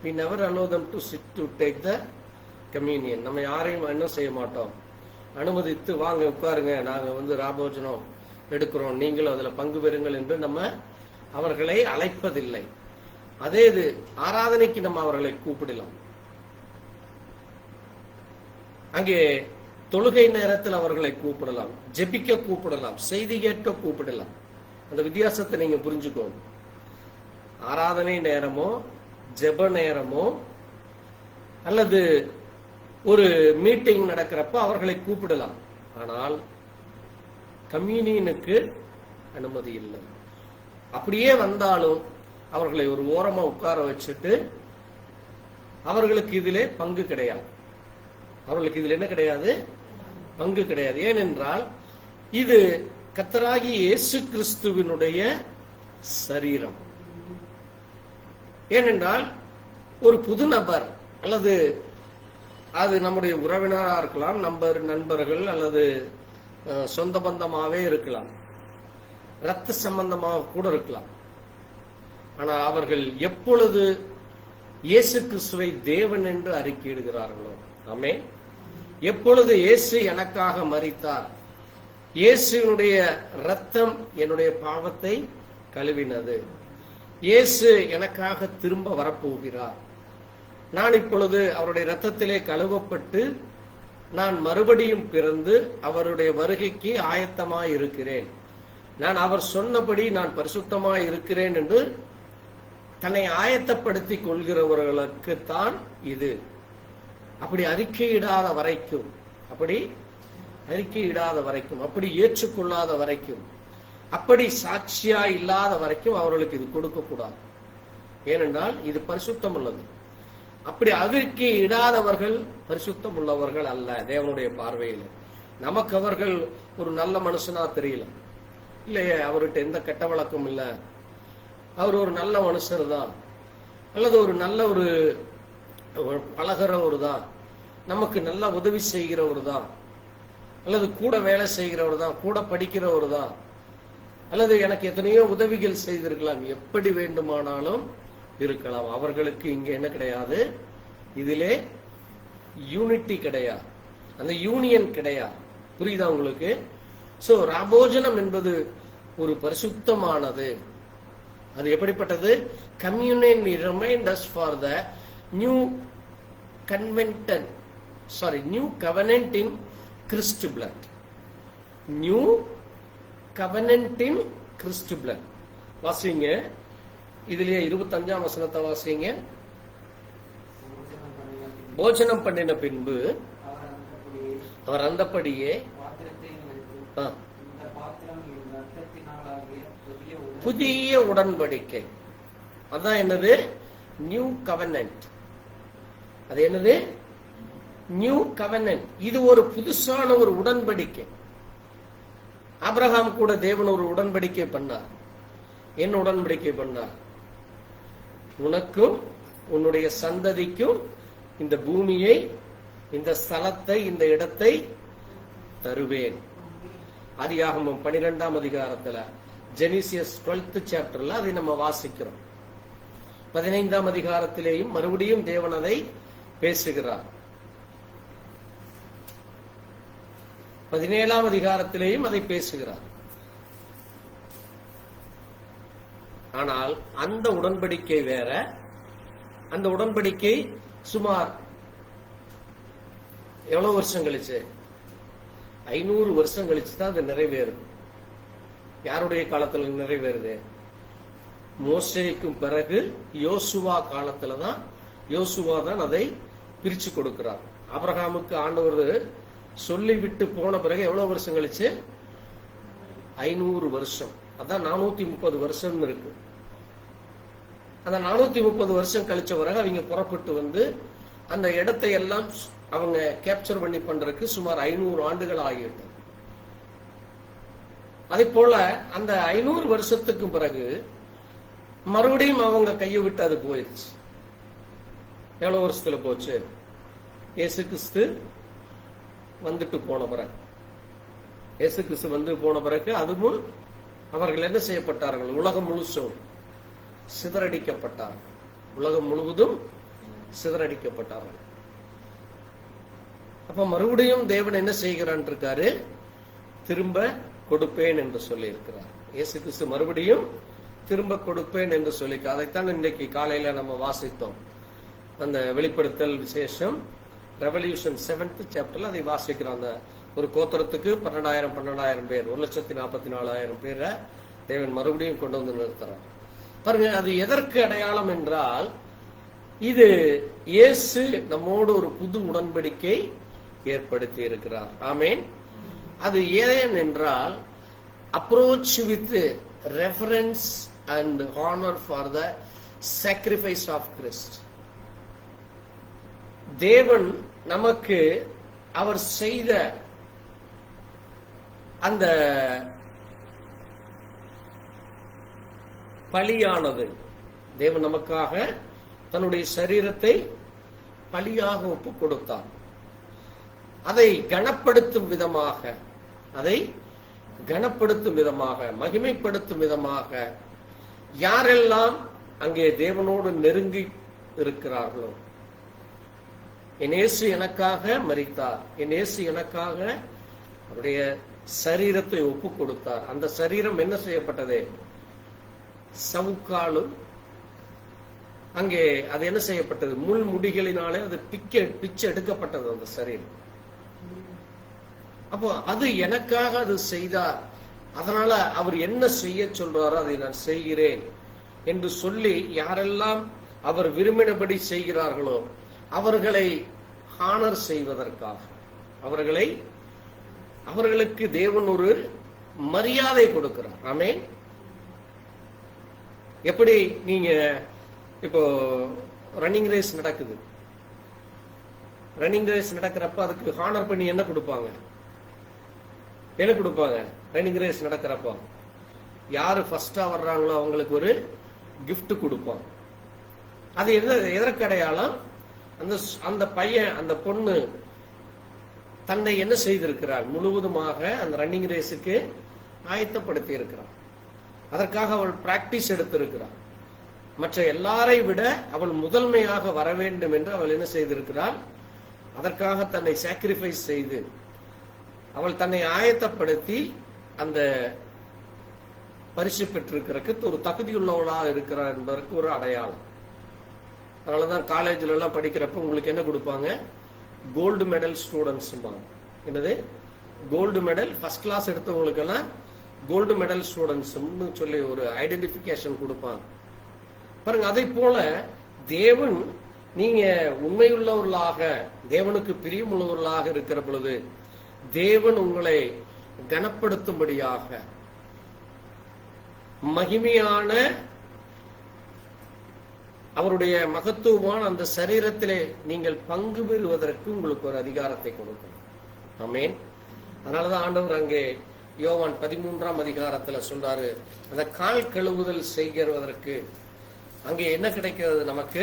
we never allow them to sit to take the communion. நம்ம யாரையும் என்ன செய்ய மாட்டோம், அனுமதித்து வாங்க உட்காருங்க, நாங்கள் ராபோஜனம் எடுக்கிறோம், நீங்களும் அதில் பங்கு பெறுங்கள் என்று நம்ம அவர்களை அழைப்பதில்லை. அதே இது ஆராதனைக்கு நம்ம அவர்களை கூப்பிடலாம். அங்கே தொழுகை நேரத்தில் அவர்களை கூப்பிடலாம், ஜெபிக்க கூப்பிடலாம், செய்தி கேட்க கூப்பிடலாம். அந்த வித்தியாசத்தை நீங்க புரிஞ்சுக்கோங்க. ஆராதனை நேரமோ ஜெப நேரமோ அல்லது ஒரு மீட்டிங் நடக்கிறப்ப அவர்களை கூப்பிடலாம். ஆனால் கம்யூனியனுக்கு அனுமதி இல்லை. அப்படியே வந்தாலும் அவர்களை ஒரு ஓரமா உட்கார வச்சுட்டு அவர்களுக்கு இதிலே பங்கு கிடையாது. அவர்களுக்கு இதில் என்ன கிடையாது? பங்கு கிடையாது. ஏனென்றால் இது கர்த்தராகி இயேசு கிறிஸ்துவினுடைய சரீரம். ஏனென்றால் ஒரு புது நபர் அல்லது அது நம்முடைய உறவினராக இருக்கலாம், நண்பர்கள் அல்லது சொந்த பந்தமாகவே இருக்கலாம், இரத்த சம்பந்தமாக கூட இருக்கலாம். ஆனால் அவர்கள் எப்பொழுது இயேசு கிறிஸ்துவை தேவன் என்று அறிக்கையிடுகிறார்களோ, ஆமென், எப்பொழுது இயேசு எனக்காக மரித்தார், இயேசுனுடைய இரத்தம் என்னுடைய பாவத்தை கழுவினது, இயேசு எனக்காக திரும்ப வரப்போகிறார், நான் இப்பொழுது அவருடைய இரத்தத்திலே கழுவப்பட்டு நான் மறுபடியும் பிறந்து அவருடைய வருகைக்கு ஆயத்தமாய் இருக்கிறேன், நான் அவர் சொன்னபடி நான் பரிசுத்தமாய் இருக்கிறேன் என்று தன்னை ஆயத்தப்படுத்தி கொள்கிறவர்களுக்கு தான் இது. அப்படி அறிக்கையிடாத வரைக்கும், அப்படி ஏற்றுக்கொள்ளாத வரைக்கும், அப்படி சாட்சியா இல்லாத வரைக்கும் அவர்களுக்கு இது கொடுக்கக்கூடாது. ஏனென்றால் இது பரிசுத்தம் உள்ளது. அப்படி அறிக்கையிடாதவர்கள் பரிசுத்தம் உள்ளவர்கள் அல்ல தேவனுடைய பார்வையில். நமக்கு அவர்கள் ஒரு நல்ல மனுஷனா தெரியல, இல்லையே, அவர்கிட்ட எந்த கெட்ட வழக்கம் இல்லை, அவர் ஒரு நல்ல மனுஷர் தான், அல்லது ஒரு நல்ல ஒரு பழகிறவர் தான், நமக்கு நல்லா உதவி செய்கிறவர் தான், அல்லது கூட வேலை செய்கிறவர் தான், கூட படிக்கிறவர் தான், அல்லது எனக்கு எத்தனையோ உதவிகள் செய்திருக்கலாம், எப்படி வேண்டுமானாலும் இருக்கலாம். அவர்களுக்கு இங்க என்ன கிடையாது, இதிலே யூனிட்டி கிடையாது, அந்த யூனியன் கிடையாது. புரியுதா உங்களுக்கு? சோ ராபோஜனம் என்பது ஒரு பரிசுத்தமானது. அது எப்படிப்பட்டது? Communion remind us for the new covenant in Christ blood. New covenant in Christ blood. வாசிங்க, இதுலயே 25ஆம் வசனத்தை வாசிங்க. போஜனம் பண்ணின பின்பு அவர் அந்தப்படியே புதிய உடன்படிக்கை, அதான் என்னது? நியூ கவெனன்ட். அது என்னது? நியூ கவெனன்ட். இது ஒரு புதுசான ஒரு உடன்படிக்கை. ஆபிரகாம் கூட தேவன் ஒரு உடன்படிக்கை பண்ணார். என்ன உடன்படிக்கை பண்ணார்? உனக்கும் உன்னுடைய சந்ததிக்கும் இந்த பூமியை, இந்த ஸ்தலத்தை, இந்த இடத்தை தருவேன். ஆதியாகமம் 12ஆம் அதிகாரத்துல, ஜெனிசியஸ் 12th சாப்டர்ல அதை நம்ம வாசிக்கிறோம். 15ஆம் அதிகாரத்திலேயும் மறுபடியும் தேவன் அதை பேசுகிறார். 17ஆம் அதிகாரத்திலேயும் அதை பேசுகிறார். ஆனால் அந்த உடன்படிக்கை வேற. அந்த உடன்படிக்கை சுமார் எவ்வளவு வருஷம் கழிச்சு? 500 வருஷம் கழிச்சு தான் அது நிறைவேறும். யாருடைய காலத்துல நிறைவேறுது? மோசேக்கும் பிறகு யோசுவா காலத்துலதான், யோசுவா தான் அதை பிரிச்சு கொடுக்கிறார். ஆபிரகாமுக்கு ஆண்டவர் சொல்லிவிட்டு போன பிறகு எவ்வளவு வருஷம் கழிச்சு? 500 வருஷம். அதான் 430 வருஷம் இருக்கு. அந்த 430 வருஷம் கழிச்ச பிறகு அவங்க புறப்பட்டு வந்து அந்த இடத்தை எல்லாம் அவங்க கேப்சர் பண்ணி பண்றதுக்கு சுமார் 500 ஆண்டுகள் ஆகிவிட்டது. அதே போல அந்த 500 வருஷத்துக்கு பிறகு மறுபடியும் அவங்க கையை விட்டு அது போயிடுச்சு. எவ்வளவு வருஷத்துல போச்சு? இயேசு கிறிஸ்து வந்துட்டு போன பிறகு, இயேசு கிறிஸ்து வந்து போன பிறகு அதுவும் அவர்கள் என்ன செய்யப்பட்டார்கள்? உலகம் முழுசும் சிதறடிக்கப்பட்டார்கள். உலகம் முழுவதும் சிதறடிக்கப்பட்டார்கள். அப்ப மறுபடியும் தேவன் என்ன செய்கிறான் இருக்காரு? திரும்ப கொடுப்பேன் என்று சொல்லி இருக்கிறார். இயேசு கிறிஸ்து மறுபடியும் திரும்ப கொடுப்பேன் என்று சொல்லி, அதைத்தான் இன்றைக்கு காலையில நம்ம வாசித்தோம். அந்த வெளிப்படுத்தல் விசேஷம் ரெவல்யூஷன் 7th சாப்டர்ல அதை வாசிக்கிறோம். அந்த ஒரு கோத்திரத்துக்கு 12,000 பேர், 1,44,000 பேரை தேவன் மறுபடியும் கொண்டு வந்து நிறுத்துறார். பாருங்க, அது எதற்கு அடையாளம் என்றால், இது இயேசு நம்மோடு ஒரு புது உடன்படிக்கை ஏற்படுத்தி இருக்கிறார். ஆமேன். அது ஏன் என்றால், approach with reference and honour for the sacrifice of Christ. தேவன் நமக்கு அவர் செய்த அந்த பலியானது, தேவன் நமக்காக தன்னுடைய சரீரத்தை பலியாக ஒப்பு கொடுத்தார். அதை கனப்படுத்தும் விதமாக, அதை கனப்படுத்தும் விதமாக, மகிமைப்படுத்தும் விதமாக யாரெல்லாம் அங்கே தேவனோடு நெருங்கி இருக்கிறார்களோ, என் இயேசு எனக்காக மரித்தார், என் இயேசு எனக்காக அவருடைய சரீரத்தை ஒப்பு கொடுத்தார். அந்த சரீரம் என்ன செய்யப்பட்டது? சவுக்காலும் அங்கே அது என்ன செய்யப்பட்டது? முள் முடிகளினாலே அது பிச்சை எடுக்கப்பட்டது அந்த சரீரம். அப்போ அது எனக்காக அது செய்தார், அதனால அவர் என்ன செய்ய சொல்றாரோ அதை நான் செய்கிறேன் என்று சொல்லி யாரெல்லாம் அவர் விரும்பினபடி செய்கிறார்களோ அவர்களை ஹானர் செய்வதற்காக, அவர்களுக்கு தேவன் ஒரு மரியாதை கொடுக்கிறார். ஆமென். எப்படி நீங்க இப்போ ரன்னிங் ரேஸ் நடக்குது, ரன்னிங் ரேஸ் நடக்கிறப்ப அதுக்கு ஹானர் பண்ணி என்ன கொடுப்பாங்க? என்ன கொடுப்பாங்க? ரன்னிங் ரேஸ் நடக்கிறப்ப யாரு ஃபர்ஸ்டா வர்றாங்களோ அவங்களுக்கு ஒரு கிஃப்ட் கொடுப்பாங்க. அது எதற்கு அடையாளம்? அந்த பையன், அந்த பொண்ணு தன்னை என்ன செய்திருக்கிறார்? முழுவதுமாக அந்த ரன்னிங் ரேஸுக்கு ஆயத்தப்படுத்தி இருக்கிறார். அதற்காக அவள் பிராக்டிஸ் எடுத்திருக்கிறார். மற்ற எல்லாரை விட அவள் முதன்மையாக வர வேண்டும் என்று அவள் என்ன செய்திருக்கிறாள்? அதற்காக தன்னை சாக்ரிஃபைஸ் செய்து அவள் தன்னை ஆயத்தப்படுத்தி அந்த பரிசு பெற்றிருக்கிறதுக்கு ஒரு தகுதியுள்ளவளாக இருக்கிறார் என்பதற்கு ஒரு அடையாளம். அதனாலதான் காலேஜ்ல எல்லாம் படிக்கிறப்ப உங்களுக்கு என்ன கொடுப்பாங்க? Gold medal students. என்னது? Gold medal. ஃபர்ஸ்ட் கிளாஸ் எடுத்தவங்களுக்கு எல்லாம் கோல்டு மெடல் ஸ்டூடெண்ட்ஸ் சொல்லி ஒரு ஐடென்டிபிகேஷன் கொடுப்பாங்க. பாருங்க, அதை போல தேவன், நீங்க உண்மையுள்ளவர்களாக, தேவனுக்கு பிரியமுள்ளவர்களாக இருக்கிற பொழுது தேவன் உங்களை கனப்படுத்தும்படியாக மகிமையான அவருடைய மகத்துவமான அந்த சரீரத்திலே நீங்கள் பங்கு பெறுவதற்கு உங்களுக்கு ஒரு அதிகாரத்தை கொடுக்கணும். ஆமென். அதனாலதான் ஆண்டவர் அங்கே யோவான் 13ஆம் அதிகாரத்துல சொல்றாரு, அந்த கால் கழுவுதல் செய்கிறதற்கு அங்கே என்ன கிடைக்கிறது நமக்கு?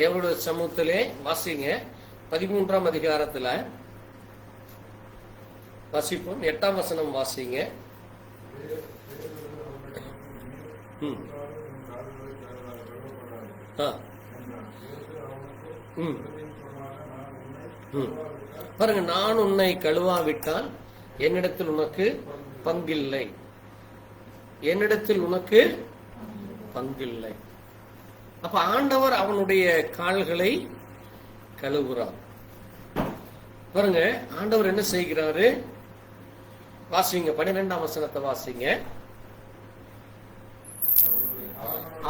தேவனுடைய சமூகத்திலே வாசிங்க. 13ஆம் அதிகாரத்துல வாசிப்போம். 8ஆம் வசனம் வாசிங்க. பாருங்க, நான் உன்னை கழுவாவிட்டால் என்னிடத்தில் உனக்கு பங்கில்லை, என்னிடத்தில் உனக்கு பங்கில்லை. அப்ப ஆண்டவர் அவனுடைய கால்களை கழுவுறார். பாருங்க, ஆண்டவர் என்ன செய்கிறாரு? வாசிங்க, 12ஆம் வசனத்தை வாசிங்க.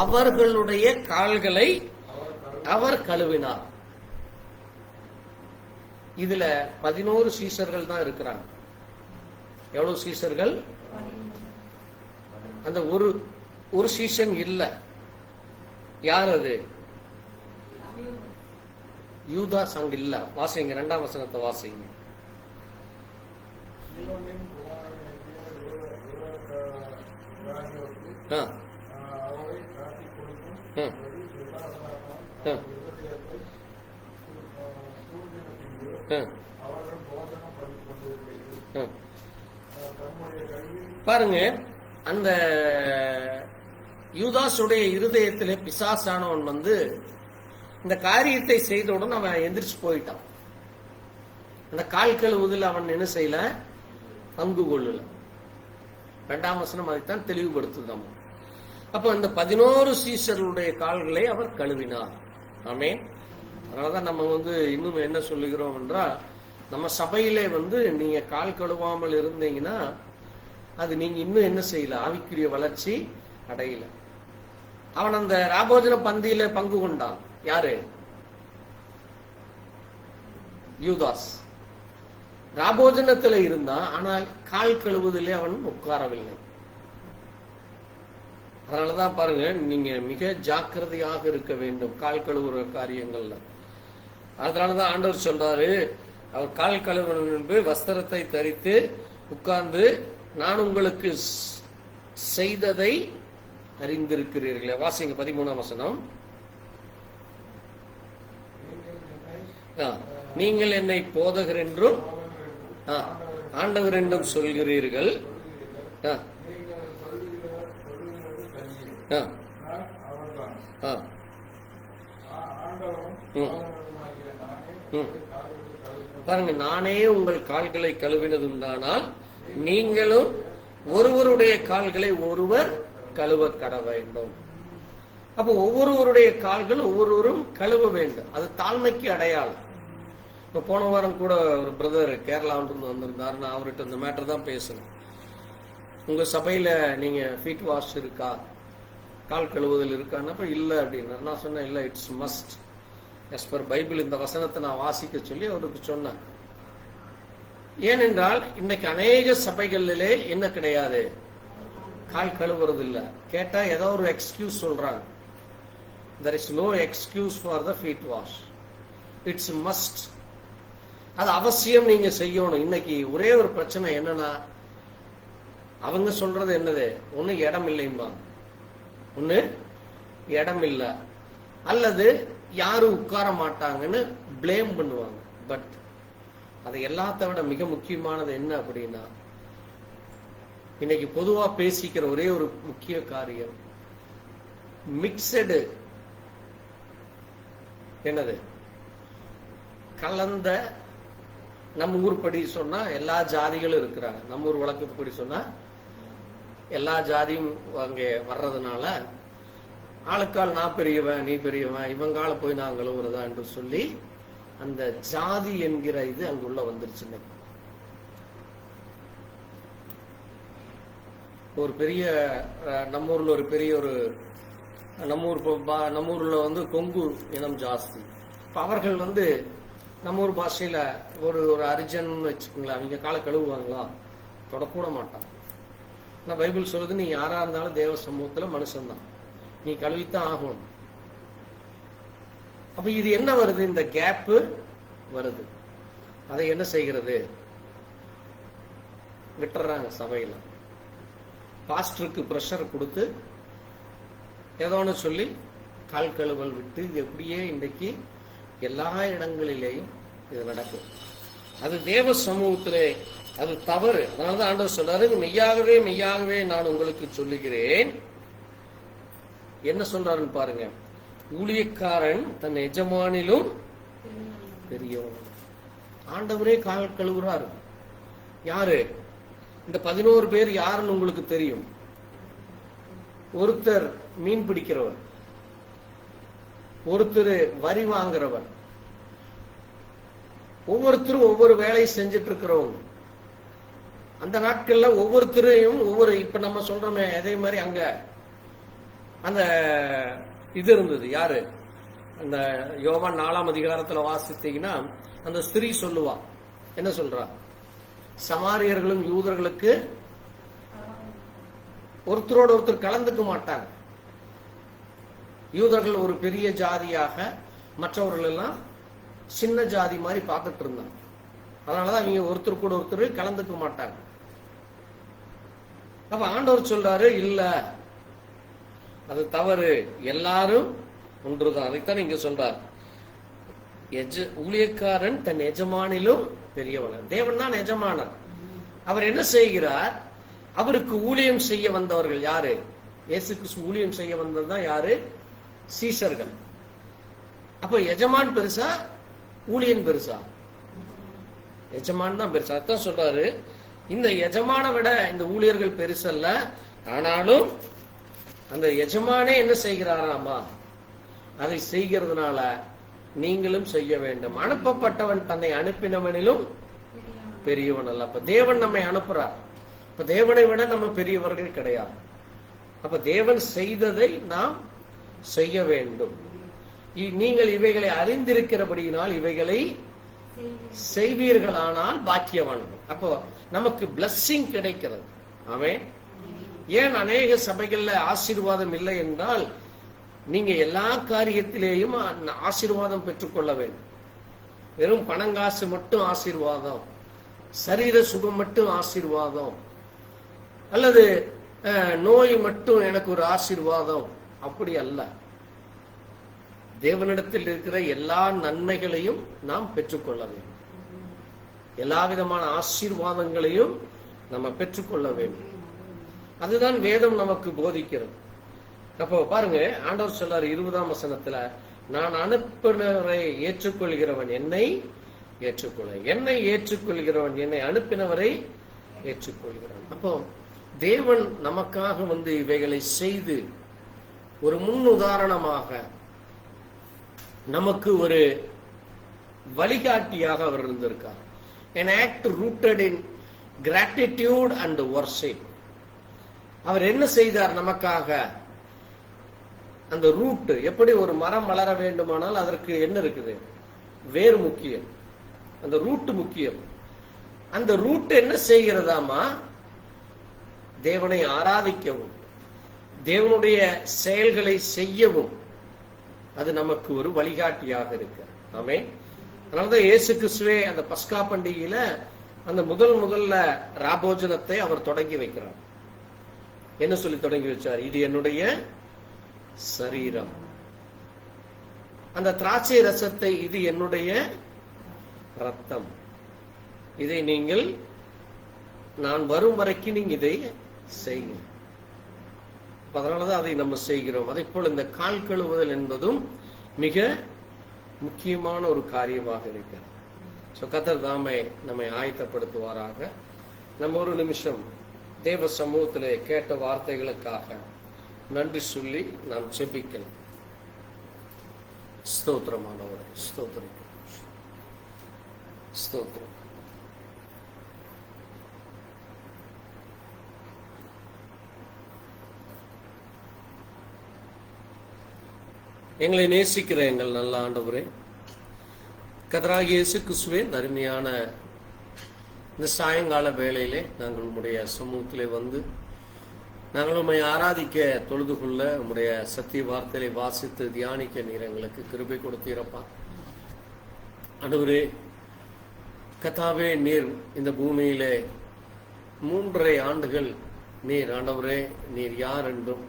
அவர்களுடைய கால்களை அவர் கழுவினார். இதுல 11 சீஷர்கள் தான் இருக்கிறாங்க. எவ்வளவு சீஷர்கள்? அந்த ஒரு சீசன் இல்ல. யார் அது? யூதாஸ் அங்க இல்ல. வாசிங்க 2ஆம் வசனத்தை வாசிங்க. பாருங்க, அந்த யூதாசுடைய இருதயத்திலே பிசாசானவன் வந்து இந்த காரியத்தை செய்தவுடன் அவன் எந்திரிச்சு போயிட்டான். அந்த கால் கழுவுதில் அவன் என்ன செய்யல, பங்கு கொள்ளல. 2ஆம் வசனம் அதைத்தான் தெளிவுபடுத்துதான். அப்ப இந்த 11 சீஷர்களுடைய கால்களை அவர் கழுவினார். ஆமென். அதனாலதான் நம்ம வந்து இன்னும் என்ன சொல்லுகிறோம் என்றால், நம்ம சபையிலே வந்து நீங்க கால் கழுவாமல் இருந்தீங்கன்னா அது நீங்க இன்னும் என்ன செய்யல, ஆவிக்குரிய வளர்ச்சி அடையல. அவன் அந்த ராபோஜன பந்தியில பங்கு கொண்டான். யாரு? யூதாஸ். ராபோஜனத்துல இருந்தான், ஆனால் கால் கழுவுதிலே அவன் உட்காரவில்லை. அதனாலதான் பாருங்க, நீங்க மிக ஜாக்கிரதையாக இருக்க வேண்டும் கால் கழுவுற காரியங்கள்ல. அதனாலதான் ஆண்டவர் சொல்றாரு, அவர் கால் கழுவு வஸ்திரத்தை தரித்து உட்கார்ந்து நான் உங்களுக்கு செய்ததை அறிந்திருக்கிறீர்களே. வாசிங்க 13ஆம் வசனம். நீங்கள் என்னை போதகர் என்றும் ஆண்டவர் என்றும் சொல்கிறீர்கள். பாருங்க, நானே உங்கள் கால்களை கழுவினதும் தானால் நீங்களும் ஒருவருடைய கால்களை ஒருவர் கழுவ கட வேண்டும். அப்ப ஒவ்வொருவருடைய கால்கள் ஒவ்வொருவரும் கழுவ வேண்டும். அது தாழ்மைக்கு அடையாளம். இப்ப போன வாரம் கூட ஒரு பிரதர் கேரளாவிலிருந்து வந்திருந்தாரு. நான் அவர்கிட்ட இந்த மேட்டர் தான் பேசணும். உங்க சபையில நீங்க ஃபீட் வாஷ் இருக்கா, கால் கழுவுதல் இருக்கான்னப்ப இல்லை அப்படின்னா நான் சொன்னேன், இல்லை, it's must as per Bible. இந்த வசனத்தை நான் வாசிக்க சொல்லி அவருக்கு சொன்னேன். ஏனென்றால் இன்னைக்கு அநேக சபைகளிலே என்ன கிடையாது, கால் கழுவுறது இல்லை. கேட்டா ஏதோ ஒரு எக்ஸ்கியூஸ் சொல்றாங்க. there is no excuse for the feet wash. it's must. அது அவசியம், நீங்க செய்யணும். இன்னைக்கு ஒரே ஒரு பிரச்சனை என்னன்னா, அவங்க சொல்றது என்னது, ஒண்ணு இடம் இல்லைம்பா, ஒண்ணு இடம் இல்லை, அல்லது யாரும் உட்கார மாட்டாங்கன்னு பிளேம் பண்ணுவாங்க. பட் அதை எல்லாத்த விட மிக முக்கியமானது என்ன அப்படின்னா, இன்னைக்கு பொதுவா பேசிக்கிற ஒரே ஒரு முக்கிய காரியம், மிக்சடு என்னது, கலந்த. நம்ம ஊர் படி சொன்னா எல்லா ஜாதிகளும் இருக்கிறாங்க. நம்ம ஊர் வழக்கப்படி சொன்னா எல்லா ஜாதியும் அங்கே வர்றதுனால ஆளுக்கால் நான் பெரியவன் நீ பெரியவன், இவங்கால போய் நான் கழுவுறதா என்று சொல்லி அந்த ஜாதி என்கிற இது அங்குள்ள வந்துருச்சு. ஒரு பெரிய நம்ம ஊர்ல ஒரு பெரிய ஒரு நம்ம ஊர்ல வந்து கொங்கு இனம் ஜாஸ்தி. இப்ப அவர்கள் வந்து நம்ம ஊர் பாஷையில ஒரு அரிஜன் வச்சுக்கோங்களேன், அவங்க காலை கழுவுவாங்களா, தொடக்கூட மாட்டான். ஆனா பைபிள் சொல்லுது, நீ யாரா இருந்தாலும் தேவ சமூகத்துல மனுஷன்தான், நீ கழுவித்தான் ஆகணும். அப்ப இது என்ன வருது, இந்த கேப்பு வருது. அதை என்ன செய்கிறது, விட்டுறாங்க சபையில. பாஸ்டருக்கு பிரஷர் கொடுத்து ஏதோன்னு சொல்லி கால் கழுவல் விட்டு, இது எப்படியே இன்றைக்கு எல்லா இடங்களிலேயும் இது நடக்கும். அது தேவ சமூகத்திலே அது தவறு. அதனாலதான் ஆண்டவர் சொல்றாரு, மெய்யாகவே மெய்யாகவே நான் உங்களுக்கு சொல்லுகிறேன். என்ன சொல்றாருன்னு பாருங்க, ஊழியக்காரன் தன் எஜமானிலும் பெரியவன். ஆண்டவரே கால் கழுவுறாரு. யாரு இந்த 11 பேர் யாருன்னு உங்களுக்கு தெரியும். ஒருத்தர் மீன் பிடிக்கிறவர், ஒருத்தர் வரி வாங்குறவர், ஒவ்வொருத்தரும் ஒவ்வொரு வேலையை செஞ்சுட்டு இருக்கிறவங்க. அந்த நாட்கள்ல ஒவ்வொருத்தரையும் ஒவ்வொரு, இப்ப நம்ம சொல்றோமே அதே மாதிரி அங்க அந்த இது இருந்தது. யாரு, அந்த யோவான் 4ஆம் அதிகாரத்துல வாசித்தீங்கன்னா அந்த ஸ்திரீ சொல்லுவா, என்ன சொல்றா, சமாரியர்களும் யூதர்களுக்கு ஒருத்தரோடு ஒருத்தர் கலந்துக்க மாட்டாங்க. யூதர்கள் ஒரு பெரிய ஜாதியாக, மற்றவர்கள் எல்லாம் சின்ன ஜாதி மாதிரி பார்த்துட்டு இருந்தாங்க. அதனாலதான் இவங்க ஒருத்தர் கூட ஒருத்தர் கலந்துக்க மாட்டாங்க. அப்ப ஆண்டவர் சொல்றாரு, இல்ல அது தவறு, எல்லாரும் ஒன்றுதான். அதைத்தான் இங்க சொல்றார், ஊழியக்காரன் தன் எஜமானிலும் பெரியவன். தேவன் தான் எஜமானர். அவர் என்ன செய்கிறார்? அவருக்கு ஊழியம் செய்ய வந்தவர்கள் யாரு? இயேசு கிறிஸ்து ஊழியம் செய்ய வந்ததுதான் யாரு? சீஷர்கள். அப்ப எஜமான் பெருசா, ஊழியன் பெருசா? எஜமான் தான் பெருசா. அதான் சொல்றாரு, இந்த எஜமான விட இந்த ஊழியர்கள் பெருசல்ல. ஆனாலும் அந்த எஜமானே என்ன செய்கிறாராமா, அதை செய்கிறதுனால நீங்களும் செய்ய வேண்டும். அனுப்பப்பட்டவன் தன்னை அனுப்பினவனிலும் பெரியவன் அல்ல. அப்ப தேவன் நம்மை அனுப்புறார். அப்ப தேவனை விட நம்ம பெரியவர்கள் கிடையாது. அப்ப தேவன் செய்ததை நாம் செய்ய வேண்டும். நீங்கள் இவைகளை அறிந்திருக்கிறபடியினால் இவைகளை செய்வீர்களானால் பாக்கியவான்கள். அப்போ நமக்கு பிளஸ்ஸிங் கிடைக்கிறது. ஆமென். ஏன் அநேக சபைகள்ல ஆசீர்வாதம் இல்லை என்றால், நீங்க எல்லா காரியத்திலேயும் ஆசீர்வாதம் பெற்றுக்கொள்ள வேண்டும். வெறும் பணங்காசு மட்டும் ஆசீர்வாதம், சரீர சுகம் மட்டும் ஆசீர்வாதம், அல்லது நோய் மட்டும் எனக்கு ஒரு ஆசீர்வாதம், அப்படி அல்ல. தேவனிடத்தில் இருக்கிற எல்லா நன்மைகளையும் நாம் பெற்றுக்கொள்ள வேண்டும். எல்லா விதமான ஆசீர்வாதங்களையும் நம்ம பெற்றுக்கொள்ள வேண்டும். அதுதான் வேதம் நமக்கு போதிக்கிறது. அப்போ பாருங்க, ஆண்டவர் சொல்றாரு 20ஆம் வசனத்துல, நான் அனுப்பினவரை ஏற்றுக்கொள்கிறவன் என்னை ஏற்றுக்கொள்ள, என்னை ஏற்றுக்கொள்கிறவன் என்னை அனுப்பினவரை ஏற்றுக்கொள்கிறான். அப்போ தேவன் நமக்காக இவைகளை செய்து ஒரு முன் உதாரணமாக நமக்கு ஒரு வழிகாட்டியாக அவர் இருந்திருக்கார். An act rooted in gratitude and worship. அவர் என்ன செய்தார் நமக்காக? அந்த ரூட், எப்படி ஒரு மரம் வளர வேண்டுமானால் அதற்கு என்ன இருக்குது? வேர் முக்கியம், அந்த ரூட் முக்கியம். அந்த ரூட் என்ன செய்கிறதாமா? தேவனை ஆராதிக்கவும், தேவனுடைய செயல்களை செய்யவும் அது நமக்கு ஒரு வழிகாட்டியாக இருக்கு. ஆமென். அதனாலதான் இயேசு கிறிஸ்துவே அந்த பஸ்கா பண்டிகையில அந்த முதல்ல ராபோஜனத்தை அவர் தொடங்கி வைக்கிறார். என்ன சொல்லி தொடங்கி வச்சார்? இது என்னுடைய சரீரம். அந்த திராட்சை ரசத்தை, இது என்னுடைய ரத்தம், இதை நீங்கள் நான் வரும் வரைக்கும் நீங்க இதை செய்யுங்க. அதனாலதான் அதை நம்ம செய்கிறோம். அதே போல இந்த கால் கழுவுதல் என்பதும் மிக முக்கியமான ஒரு காரியமாக இருக்கிறது. கர்த்தர் தாமே நம்மை ஆயத்தப்படுத்துவாராக. நம்ம ஒரு நிமிஷம் தேவ சமூகத்திலே கேட்ட வார்த்தைகளுக்காக நன்றி சொல்லி நாம் ஜெபிக்கலாம். ஸ்தோத்திரமானவரே, ஸ்தோத்திரம், ஸ்தோத்திரம். எங்களை நேசிக்கிற எங்கள் நல்ல ஆண்டவரே, கர்த்தராகிய இயேசு கிறிஸ்துவே, அருமையான இந்த சாயங்கால வேளையிலே நாங்கள் உம்முடைய சமூகத்திலே நாங்கள் உம்மை ஆராதிக்க, தொழுது கொள்ள, உம்முடைய சத்திய வார்த்தையை வாசித்து தியானிக்க நீர் எங்களுக்கு கிருபை கொடுத்தீரப்பா. ஆண்டவரே, கர்த்தாவே, நீர் இந்த பூமியிலே 3.5 ஆண்டுகள் நீர், ஆண்டவரே, நீர் யார் என்றும்,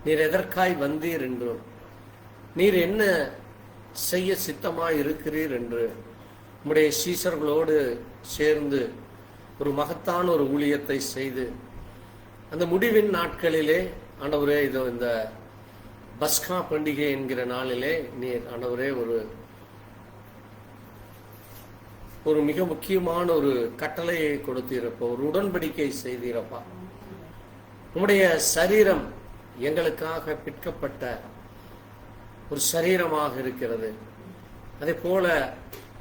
நீர் எதற்காய் வந்தீர் என்றும், நீர் என்ன செய்ய சித்தமாய் இருக்கிறீர் என்று உம்முடைய சீஷர்களோடு சேர்ந்து ஒரு மகத்தான ஒரு ஊழியத்தை செய்து அந்த முடிவின் நாட்களிலே, ஆண்டவரே, இதோ இந்த பஸ்கா பண்டிகை என்கிற நாளிலே நீர், ஆண்டவரே, ஒரு மிக முக்கியமான ஒரு கட்டளையை கொடுத்தீரப்பா, ஒரு உடன்படிக்கை செய்தீரப்பா. உம்முடைய சரீரம் எங்களுக்காக பிற்கப்பட்ட ஒரு சரீரமாக இருக்கிறது. அதே போல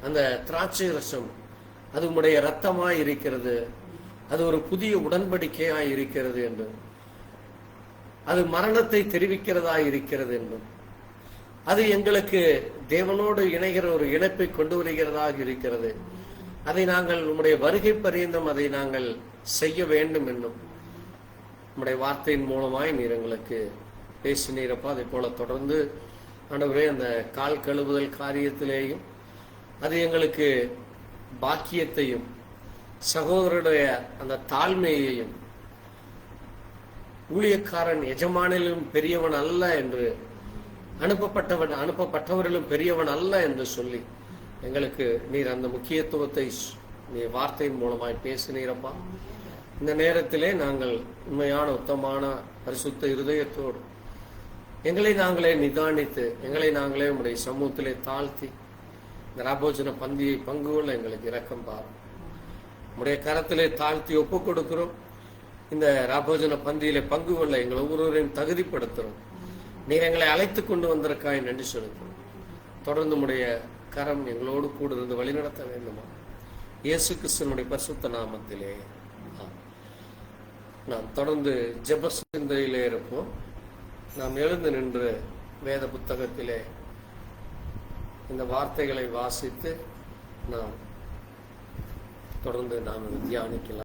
அந்த திராட்சை ரசம் அது உம்முடைய இரத்தமாய் இருக்கிறது. அது ஒரு புதிய உடன்படிக்கையாய் இருக்கிறது என்றும், அது மரணத்தை தெரிவிக்கிறதாய் இருக்கிறது என்றும், அது எங்களுக்கு தேவனோடு இணைகிற ஒரு இணைப்பை கொண்டு வருகிறதாக இருக்கிறது. அதை நாங்கள் உம்முடைய வருகை பரியந்தம் அதை நாங்கள் செய்ய வேண்டும் என்னும் உம்முடைய வார்த்தையின் மூலமாய் நீர் எங்களுக்கு பேசினீரப்பா. அதே போல தொடர்ந்து ஆண்டவரே அந்த கால் கழுவுதல் காரியத்திலேயும் அது எங்களுக்கு பாக்கியத்தையும் சகோதரருடைய அந்த தாழ்மையையும் ஊழியக்காரன் எஜமானிலும் பெரியவன் அல்ல என்று அனுப்பப்பட்டவர்களும் பெரியவன் அல்ல என்று சொல்லி எங்களுக்கு நீர் அந்த முக்கியத்துவத்தை நீர் வார்த்தையின் மூலமாய் பேசினீரப்பா. இந்த நேரத்திலே நாங்கள் உண்மையான உத்தமமான பரிசுத்த இருதயத்தோடு எங்களை நாங்களே நிதானித்து எங்களை நாங்களே உங்களுடைய சமூகத்திலே தாழ்த்தி இந்த ராபோஜன பந்தியை பங்கு கொள்ள எங்களுக்கு இரக்கம் பாரும். உடைய கரத்திலே தாழ்த்தி ஒப்பு கொடுக்கிறோம். இந்த ராபோஜன பந்தியிலே பங்கு கொள்ள எங்களை ஒவ்வொருவரையும் தகுதிப்படுத்துறோம். நீர் எங்களை அழைத்து கொண்டு வந்ததற்காக நன்றி செலுத்தும். தொடர்ந்து உடைய கரம் எங்களோடு கூட இருந்து வழிநடத்த வேண்டுமா? இயேசு கிறிஸ்துவினுடைய பரிசுத்த நாமத்திலே நாம் தொடர்ந்து ஜெப சிந்தையிலே இருப்போம். நாம் எழுந்து நின்று வேத புத்தகத்திலே இந்த வார்த்தைகளை வாசித்து நாம் தொடர்ந்து நாம் தியானிக்கலாம்.